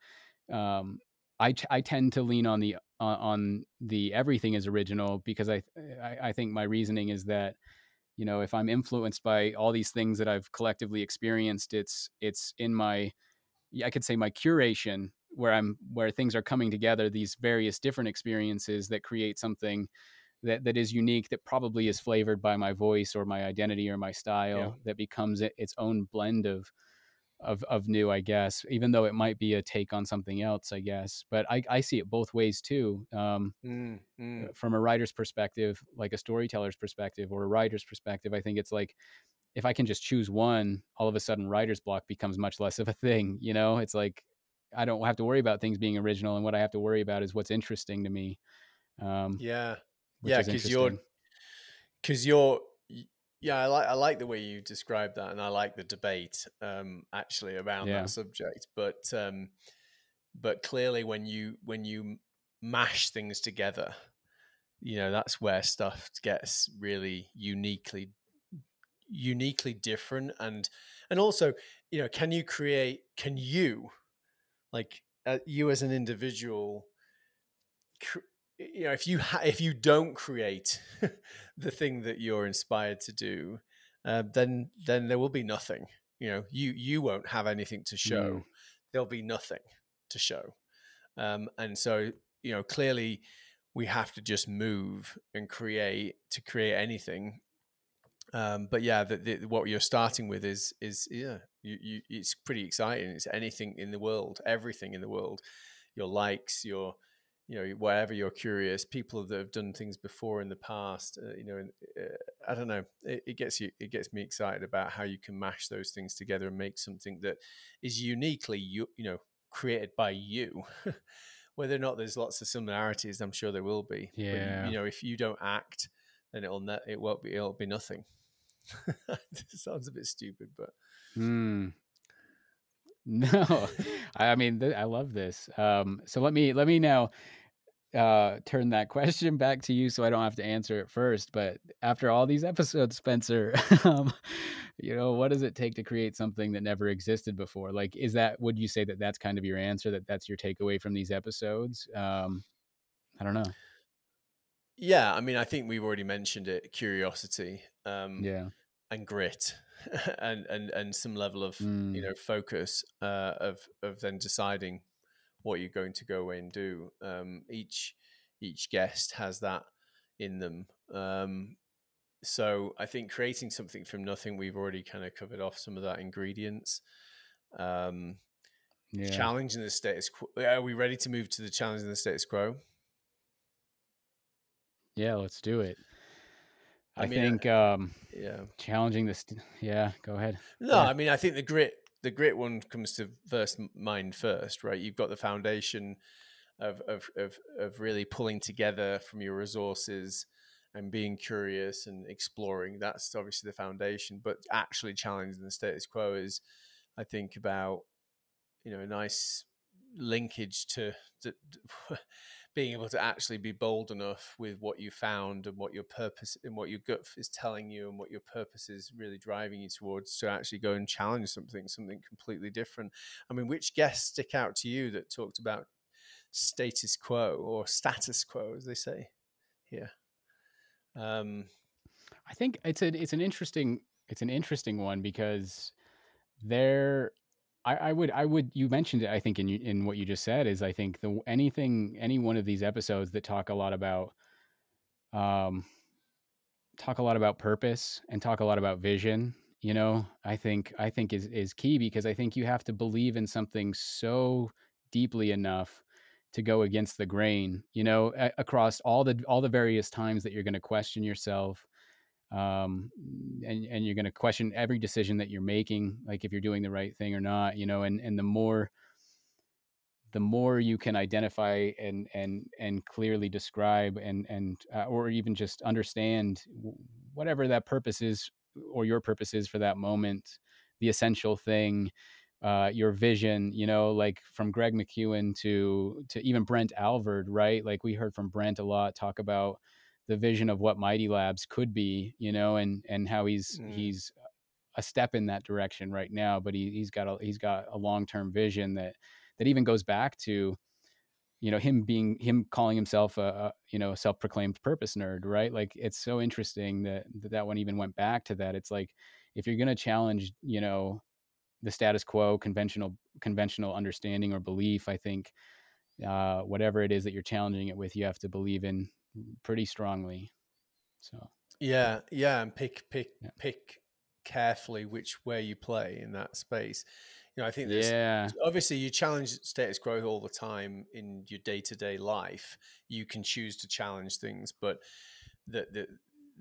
um, I tend to lean on the everything is original, because I think my reasoning is that if I'm influenced by all these things that I've collectively experienced, it's in my, I could say, my curation, where things are coming together, these various different experiences that create something that is unique, that probably is flavored by my voice or my identity or my
Yeah.
style, that becomes its own blend of new, I guess, even though it might be a take on something else, I guess. But I see it both ways too.
Mm, mm.
From a writer's perspective, like a storyteller's perspective, or a writer's perspective, I think it's like, if I can just choose one, all of a sudden writer's block becomes much less of a thing. It's like, I don't have to worry about things being original, and what I have to worry about is what's interesting to me, um,
Yeah.
which
Yeah.
is interesting.
Because you're, yeah, I like the way you describe that, and I like the debate actually around
Yeah.
that subject. But clearly, when you mash things together, that's where stuff gets really uniquely different. And also, can you, like, you as an individual, if you don't create the thing that you're inspired to do, then there will be nothing. You won't have anything to
Mm,
show. There'll be nothing to show. And so, clearly, we have to just move and create to create anything. But yeah, what you're starting with is yeah, it's pretty exciting. It's anything in the world, everything in the world, your likes, your, wherever you're curious, people that have done things before in the past. I don't know. It gets me excited about how you can mash those things together and make something that is uniquely created by you. Whether or not there's lots of similarities, I'm sure there will be. But
yeah.
if you don't act, then it'll be nothing. It sounds a bit stupid, but
Mm. No, I mean, I love this. So let me now turn that question back to you, so I don't have to answer it first. But after all these episodes, Spencer, um, what does it take to create something that never existed before? Like, would you say that that's kind of your answer? That that's your takeaway from these episodes? I don't know.
yeah, I mean, I think we've already mentioned it: curiosity,
Yeah.
and grit, and some level of
Mm,
focus, of then deciding what you're going to go away and do. Each guest has that in them. So I think creating something from nothing, we've already kind of covered off some of that ingredients. Um,
yeah.
challenging the status quo. Are we ready to move to the challenge in the status quo?
Yeah. Let's do it.
I
I
mean,
think
yeah.
challenging this. Yeah. Go ahead.
No,
Yeah.
I mean, I think the grit one comes to mind first, right? You've got the foundation of really pulling together from your resources and being curious and exploring. That's obviously the foundation, but actually challenging the status quo is, I think, about a nice linkage to being able to actually be bold enough with what you found and what your purpose and what your gut is telling you and what your purpose is really driving you towards, to actually go and challenge something completely different. I mean, which guests stick out to you that talked about status quo, as they say here? um
I think it's an interesting one, because there. I would, you mentioned it, I think in what you just said is, I think any one of these episodes that um, talk a lot about purpose and talk a lot about vision, I think is key, because I think you have to believe in something so deeply enough to go against the grain, across all the various times that you're going to question yourself, and you're going to question every decision that you're making, like if you're doing the right thing or not, and the more you can identify and clearly describe, and or even just understand whatever that purpose is, or your purpose is for that moment, the essential thing, your vision, like from Greg McEwen to even Brent Alvord, right? Like we heard from Brent a lot talk about the vision of what Mighty Labs could be, and how he's
Mm,
he's a step in that direction right now, but he's got a long-term vision that even goes back to, him calling himself a self-proclaimed purpose nerd, right? Like it's so interesting that one even went back to that. It's like, if you're going to challenge, the status quo, conventional understanding or belief, I think, whatever it is that you're challenging it with, you have to believe in pretty strongly. So
yeah, yeah, and
yeah.
pick carefully which way you play in that space. I think there's
Yeah,
obviously you challenge status quo all the time in your day to day life. You can choose to challenge things, but the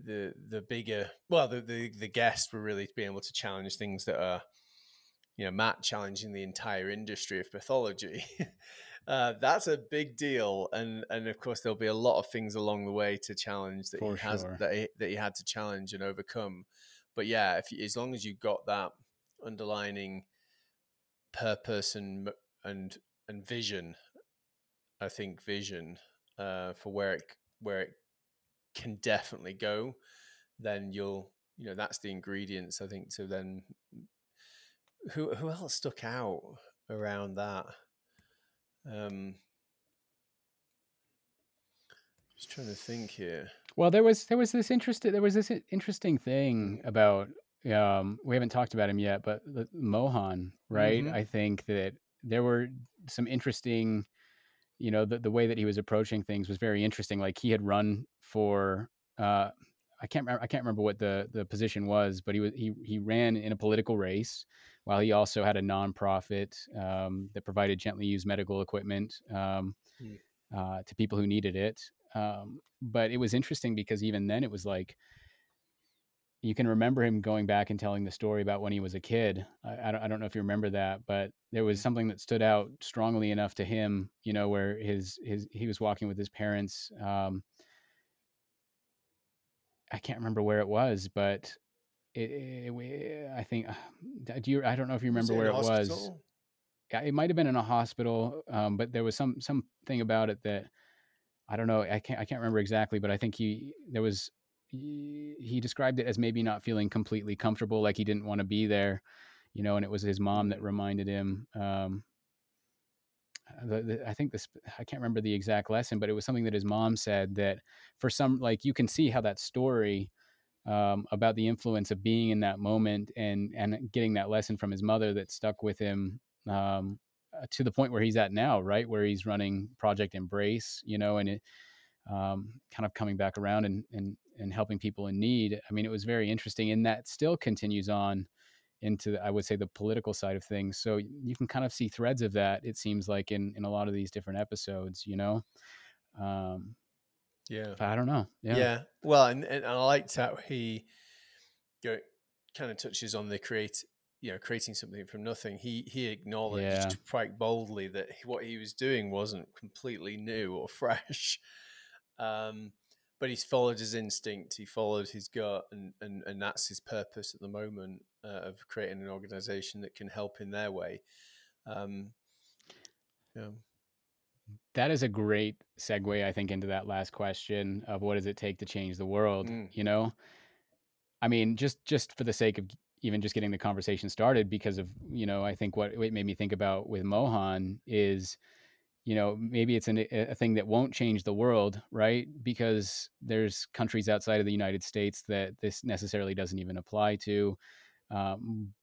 the the bigger, well, the guest will really be able to challenge things that are, Matt challenging the entire industry of pathology. That's a big deal, and of course there'll be a lot of things along the way to challenge that
for sure.
he had to challenge and overcome. But yeah, as long as you've got that underlining purpose and vision, I think vision, for where it can definitely go, then that's the ingredients, I think, to then who else stuck out around that. Um, just trying to think here.
Well, there was this interesting thing
Mm.
about, we haven't talked about him yet, but Mohan, right?
Mm-hmm.
I think that there were some interesting, the way that he was approaching things was very interesting. Like he had run for, uh, I can't remember what the position was, but he ran in a political race, while he also had a nonprofit, that provided gently used medical equipment,
Mm.
to people who needed it. But it was interesting because even then it was like, you can remember him going back and telling the story about when he was a kid. I don't know if you remember that, but there was
Mm.
something that stood out strongly enough to him, where he was walking with his parents. I can't remember where it was, but I think, I don't know if you
Was
remember
it in
where
a
it was.
hospital?
Yeah, it might have been in a hospital, but there was something about it that, I don't know. I can't remember exactly, but I think he described it as maybe not feeling completely comfortable, like he didn't want to be there, and it was his mom that
Mm.
reminded him. I think this, I can't remember the exact lesson, but it was something that his mom said, that for some, like, you can see how that story, about the influence of being in that moment, and getting that lesson from his mother, that stuck with him, to the point where he's at now, right, where he's running Project Embrace, and kind of coming back around, and helping people in need. I mean, it was very interesting, and that still continues on into, I would say, the political side of things. So you can kind of see threads of that, it seems like, in a lot of these different episodes. Um,
Yeah.
but I don't know. Yeah,
Yeah. Well, and I liked how he go, kind of touches on creating something from nothing. He
yeah.
acknowledged quite boldly that what he was doing wasn't completely new or fresh. Um, but he's followed his instinct, he followed his gut, and that's his purpose at the moment, of creating an organization that can help in their way. Um, yeah.
That is a great segue, I think, into that last question of, what does it take to change the world?
Mm,
I mean, just for the sake of even just getting the conversation started, because of, I think what it made me think about with Mohan is, maybe it's a thing that won't change the world, right? Because there's countries outside of the United States that this necessarily doesn't even apply to. Um,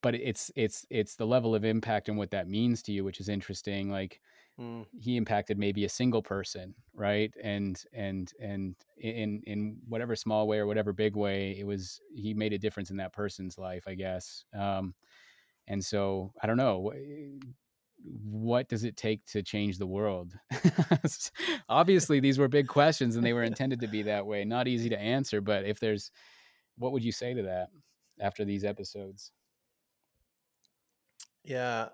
but it's the level of impact and what that means to you, which is interesting. Like,
Mm.
he impacted maybe a single person, right? And in whatever small way or whatever big way, he made a difference in that person's life, I guess. And so I don't know, what does it take to change the world? Obviously, these were big questions, and they were intended to be that way. Not easy to answer, but what would you say to that after these episodes?
Yeah,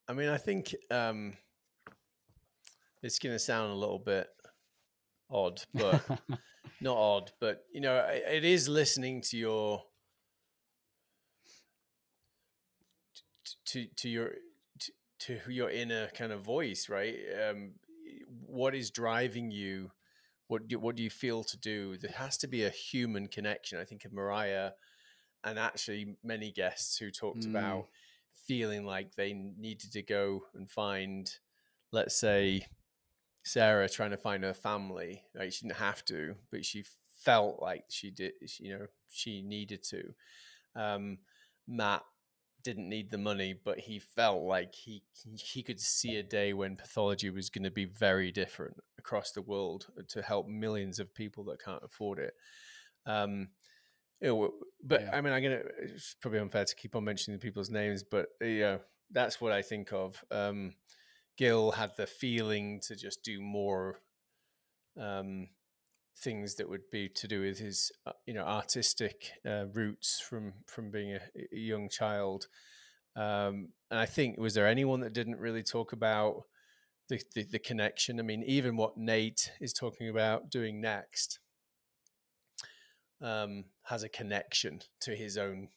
I mean, I think it's going to sound a little bit odd, but not odd, but it is listening to your to your inner kind of voice, right? What is driving you? What do you feel to do? There has to be a human connection. I think of Mariah and actually many guests who talked
Mm,
about feeling like they needed to go and find, let's say, Sarah trying to find her family. Like, she didn't have to, but she felt like she did. She needed to. Matt didn't need the money, but he felt like he could see a day when pathology was going to be very different across the world to help millions of people that can't afford it. But
yeah.
I mean, it's probably unfair to keep on mentioning people's names, but that's what I think of. Gil had the feeling to just do more things that would be to do with his artistic roots from being a young child. And I think, was there anyone that didn't really talk about the connection? I mean, even what Nate is talking about doing next has a connection to his own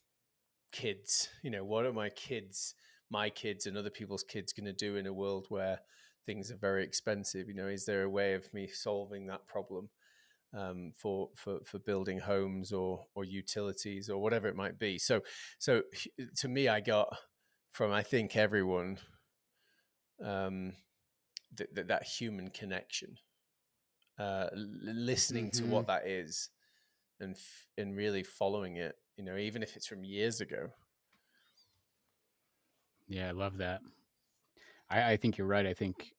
kids. What are my kids and other people's kids going to do in a world where things are very expensive? Is there a way of me solving that problem for building homes or utilities or whatever it might be? So to me, I got from, I think, everyone, that human connection, listening to
Mm-hmm.
what that is, and really following it, even if it's from years ago.
Yeah, I love that. I think you're right. I think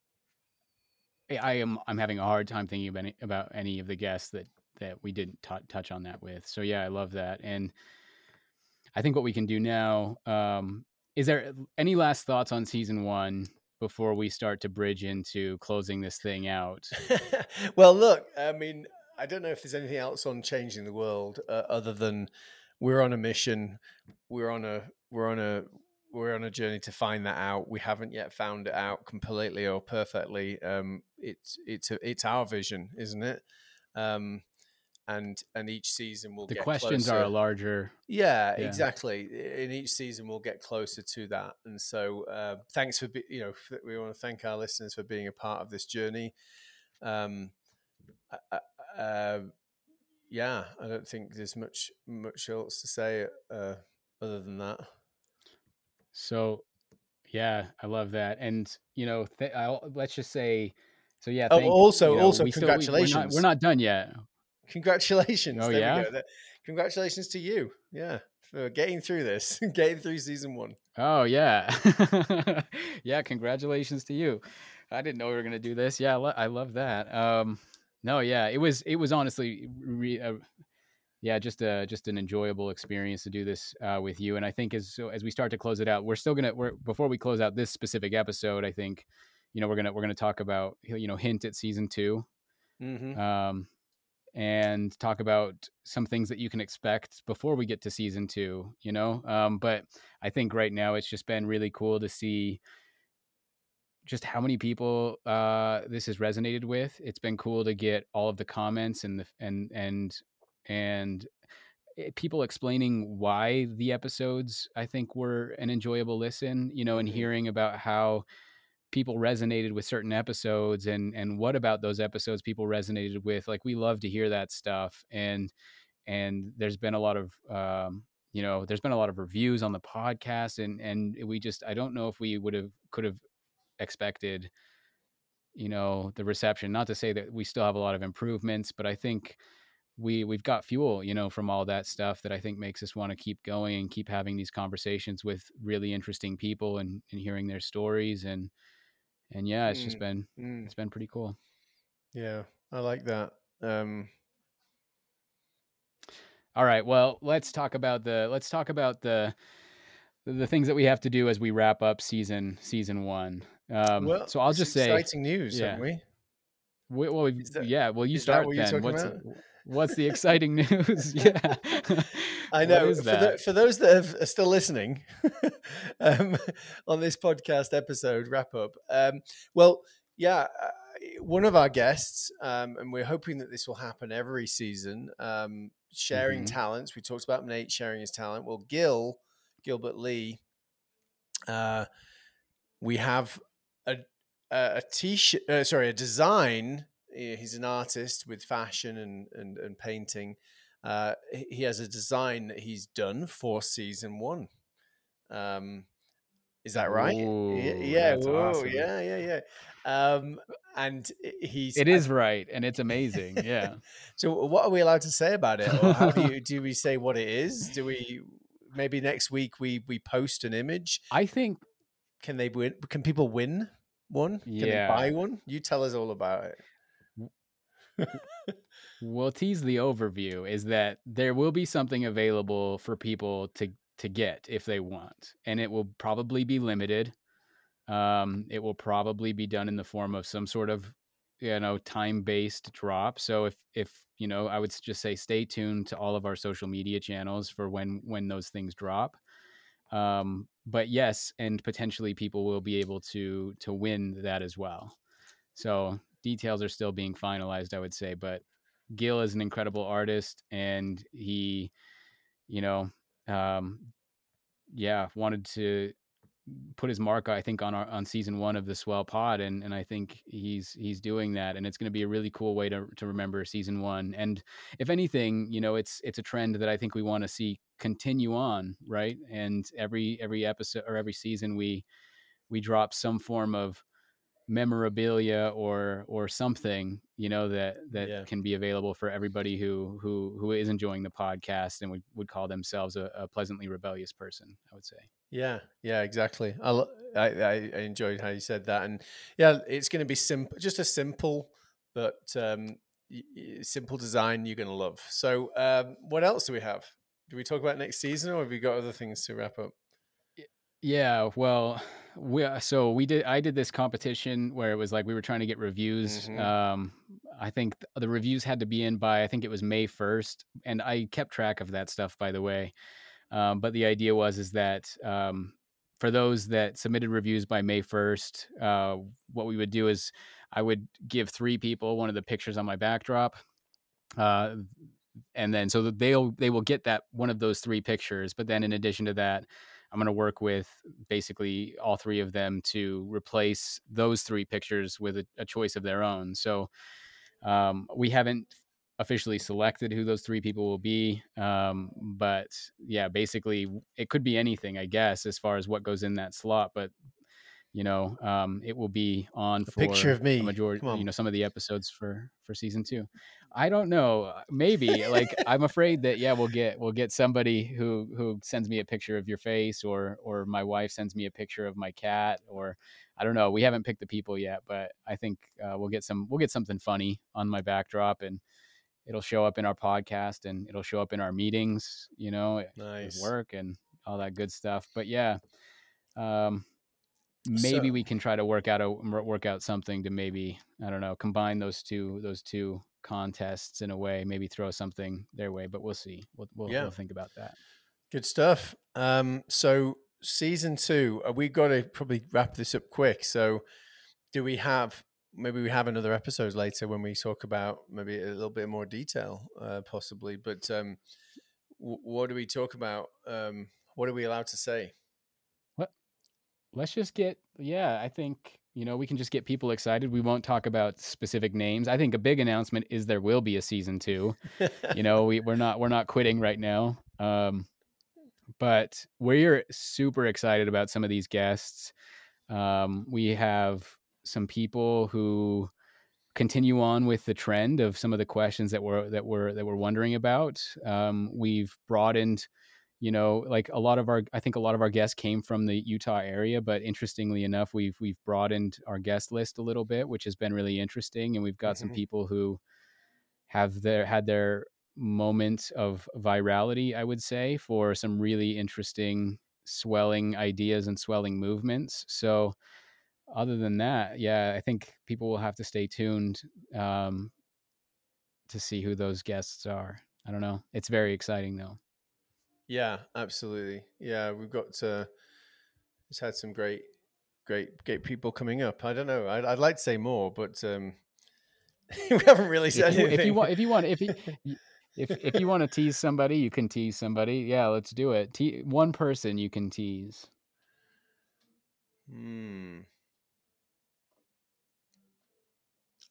I'm having a hard time thinking about any of the guests that we didn't touch on that with. So yeah, I love that. And I think what we can do now, is there any last thoughts on season one before we start to bridge into closing this thing out?
Well, look, I mean, I don't know if there's anything else on changing the world, other than we're on a mission. We're on a we're on a we're on a journey to find that out. We haven't yet found it out completely or perfectly. It's our vision, isn't it? Um, and each season we'll
The
get
questions are a
closer.
larger,
Yeah,
yeah.
exactly. In each season, we'll get closer to that. And so, thanks for we want to thank our listeners for being a part of this journey. Um, yeah, I don't think there's much else to say other than that.
So yeah, I love that. And let's just say, so yeah,
Oh, also,
we're
congratulations,
not done yet.
congratulations.
Oh
There we
yeah.
go. Congratulations to you. Yeah, for getting through this, getting through season one.
Oh yeah. Yeah, congratulations to you. I didn't know we were going to do this. Yeah, I love that. No, yeah, it was honestly yeah, just an enjoyable experience to do this with you. And I think as we start to close it out, we're before we close out this specific episode, I think we're going to talk about hint at season 2.
Mm-hmm.
Um and talk about some things that you can expect before we get to season 2, but I think right now it's just been really cool to see just how many people this has resonated with. It's been cool to get all of the comments and people explaining why the episodes I think were an enjoyable listen, and
Mm-hmm.
hearing about how people resonated with certain episodes and what about those episodes people resonated with. Like, we love to hear that stuff. And there's been a lot of there's been a lot of reviews on the podcast, and I don't know if we could have expected the reception. Not to say that we still have a lot of improvements, but I think we've got fuel, from all that stuff that I think makes us want to keep going and keep having these conversations with really interesting people and hearing their stories. And yeah, it's just been, it's been pretty cool.
Yeah, I like that.
All right. Well, let's talk about the things that we have to do as we wrap up season one.
Well,
So I'll
it's
just say,
exciting news, haven't
yeah.
we?
Well, you
Is that
start
what you're
then.
talking about?
What's the exciting news? Yeah.
I
What
know
is that?
for those that are still listening um, on this podcast episode wrap up. Well, yeah, one of our guests, and we're hoping that this will happen every season. Sharing talents. We talked about Nate sharing his talent. Well, Gilbert Lee, we have a t-shirt. A design. He's an artist with fashion and painting. He has a design that he's done for season one. Is that right?
Ooh,
Yeah.
that's
Whoa.
awesome.
Yeah. And he's.
It is right, and it's amazing. Yeah.
So, what are we allowed to say about it, or how do we say what it is? Do we maybe next week we post an image?
I think.
Can they win? Can people win one? Can they buy
Yeah.
one? You tell us all about it.
We'll tease the overview is that there will be something available for people to get if they want, and it will probably be limited. It will probably be done in the form of some sort of, time-based drop. So if I would just say stay tuned to all of our social media channels for when those things drop. But yes, and potentially people will be able to win that as well. So details are still being finalized, I would say, but Gil is an incredible artist, and he, wanted to put his mark, I think, on season one of the Swell pod, and I think he's doing that, and it's going to be a really cool way to remember season one. And if anything, it's a trend that I think we want to see continue on, right? And every episode or every season we drop some form of memorabilia or something, that
Yeah.
can be available for everybody who is enjoying the podcast and would call themselves a pleasantly rebellious person, I would say.
Yeah, exactly. I enjoyed how you said that, and yeah, it's going to be simple, just a simple but simple design you're going to love. So, what else do we have? Do we talk about next season, or have we got other things to wrap up?
Yeah, well, I did this competition where it was like we were trying to get reviews. I think the reviews had to be in by, I think it was May 1st, and I kept track of that stuff, by the way. But the idea is that for those that submitted reviews by May 1st, what we would do is I would give 3 people one of the pictures on my backdrop. And then so that they will get that one of those 3 pictures. But then in addition to that, I'm going to work with basically all 3 of them to replace those 3 pictures with a choice of their own. So we haven't officially selected who those 3 people will be. But yeah, basically it could be anything, I guess, as far as what goes in that slot. But it will be on
A picture
for
of me.
a majority,
Come on.
some of the episodes for season 2. I don't know. Maybe, like, I'm afraid that, yeah, we'll get somebody who sends me a picture of your face, or my wife sends me a picture of my cat, or I don't know. We haven't picked the people yet, but I think we'll get something funny on my backdrop, and it'll show up in our podcast, and it'll show up in our meetings, with
Nice.
work and all that good stuff. But yeah, maybe
So,
we can try to work out something to maybe, I don't know, combine those two contests in a way, maybe throw something their way, but we'll see. We'll think about that.
good stuff. So season 2, we got to probably wrap this up quick. So, maybe we have another episode later when we talk about maybe a little bit more detail, possibly. But what do we talk about? What are we allowed to say?
Let's just I think, we can just get people excited. We won't talk about specific names. I think a big announcement is there will be a season 2. We're not quitting right now. But we're super excited about some of these guests. We have some people who continue on with the trend of some of the questions that we're wondering about. We've broadened, like I think a lot of our guests came from the Utah area, but interestingly enough, we've broadened our guest list a little bit, which has been really interesting. And we've got some people who had their moment of virality, I would say, for some really interesting swelling ideas and swelling movements. So other than that, yeah, I think people will have to stay tuned to see who those guests are. I don't know. It's very exciting though.
Yeah, absolutely. Yeah, we've got it's had some great people coming up. I don't know. I'd like to say more, but we haven't really said anything.
If you want to tease somebody, you can tease somebody. Yeah, let's do it. One person you can tease.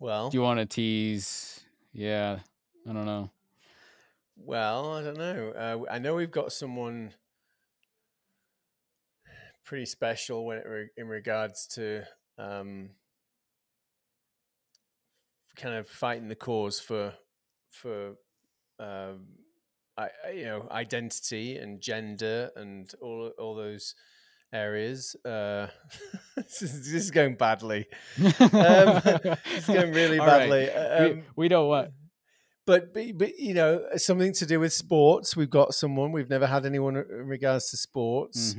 Well,
do you want to tease? Yeah, I don't know.
Well, I don't know. I know we've got someone pretty special in regards to kind of fighting the cause for identity and gender and all those areas. This is going badly. It's going really badly.
Right. We don't want.
But something to do with sports. We've got someone. We've never had anyone in regards to sports,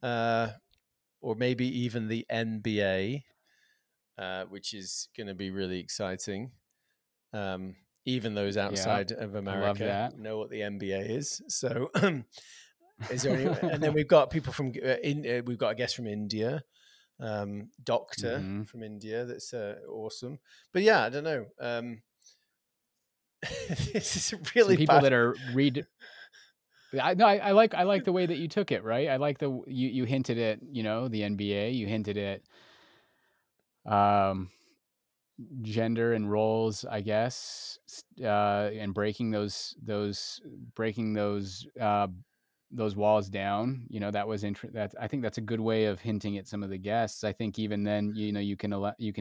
or maybe even the NBA, which is going to be really exciting. Even those outside of America know what the NBA is. So, is there any? And then we've got people from we've got a guest from India, doctor from India. That's awesome. But yeah, I don't know. This is really
some people
bad.
That are I like the way that you took it, right? I like you hinted at, the NBA, you hinted at gender and roles, I guess, and breaking those walls down. That was that I think that's a good way of hinting at some of the guests. I think even then, you can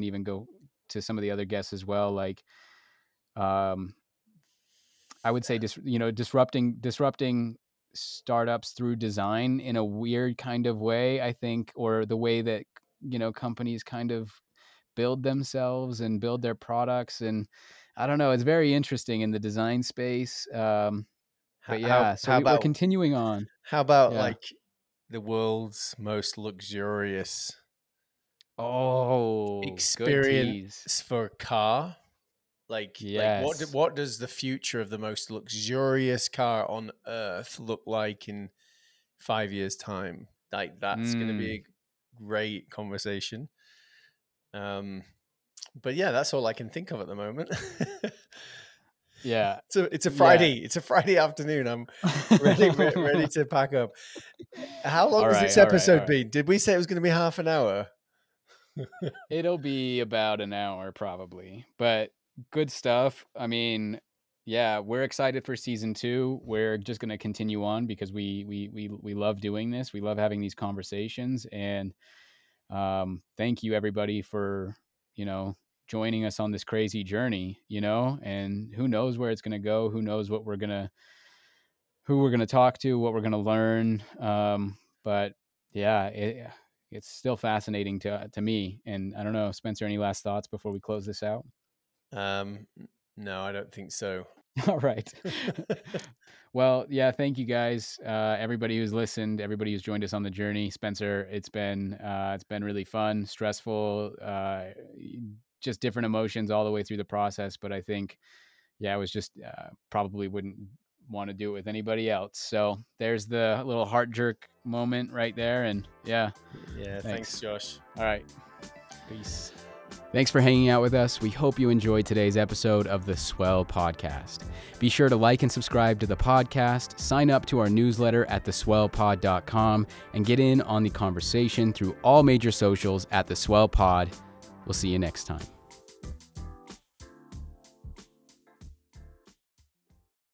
even go to some of the other guests as well, like I would say disrupting startups through design in a weird kind of way, I think, or the way that companies kind of build themselves and build their products. And I don't know, it's very interesting in the design space. But yeah, we're continuing on.
How about like the world's most luxurious experience for a car? Like, yes. Like what does the future of the most luxurious car on earth look like in 5 years' time? Like, that's going to be a great conversation. But yeah, that's all I can think of at the moment.
Yeah.
It's a Friday. Yeah. It's a Friday afternoon. I'm ready to pack up. How long has this episode been? Did we say it was going to be half an hour?
It'll be about an hour probably, but good stuff. I mean, yeah, we're excited for season 2. We're just going to continue on because we love doing this. We love having these conversations, and thank you everybody for, joining us on this crazy journey, and who knows where it's going to go, who knows who we're going to talk to, what we're going to learn. But yeah, it's still fascinating to me. And I don't know, Spencer, any last thoughts before we close this out?
No, I don't think so.
All right. Well, yeah, thank you guys. Everybody who's listened, everybody who's joined us on the journey. Spencer, it's been really fun, stressful, just different emotions all the way through the process. But I think, yeah, I was just probably wouldn't want to do it with anybody else. So there's the little heart jerk moment right there. And yeah.
Yeah. Thanks, Josh.
All right. Peace. Thanks for hanging out with us. We hope you enjoyed today's episode of the Swell podcast. Be sure to like and subscribe to the podcast, sign up to our newsletter at theswellpod.com, and get in on the conversation through all major socials at The Swell Pod. We'll see you next time.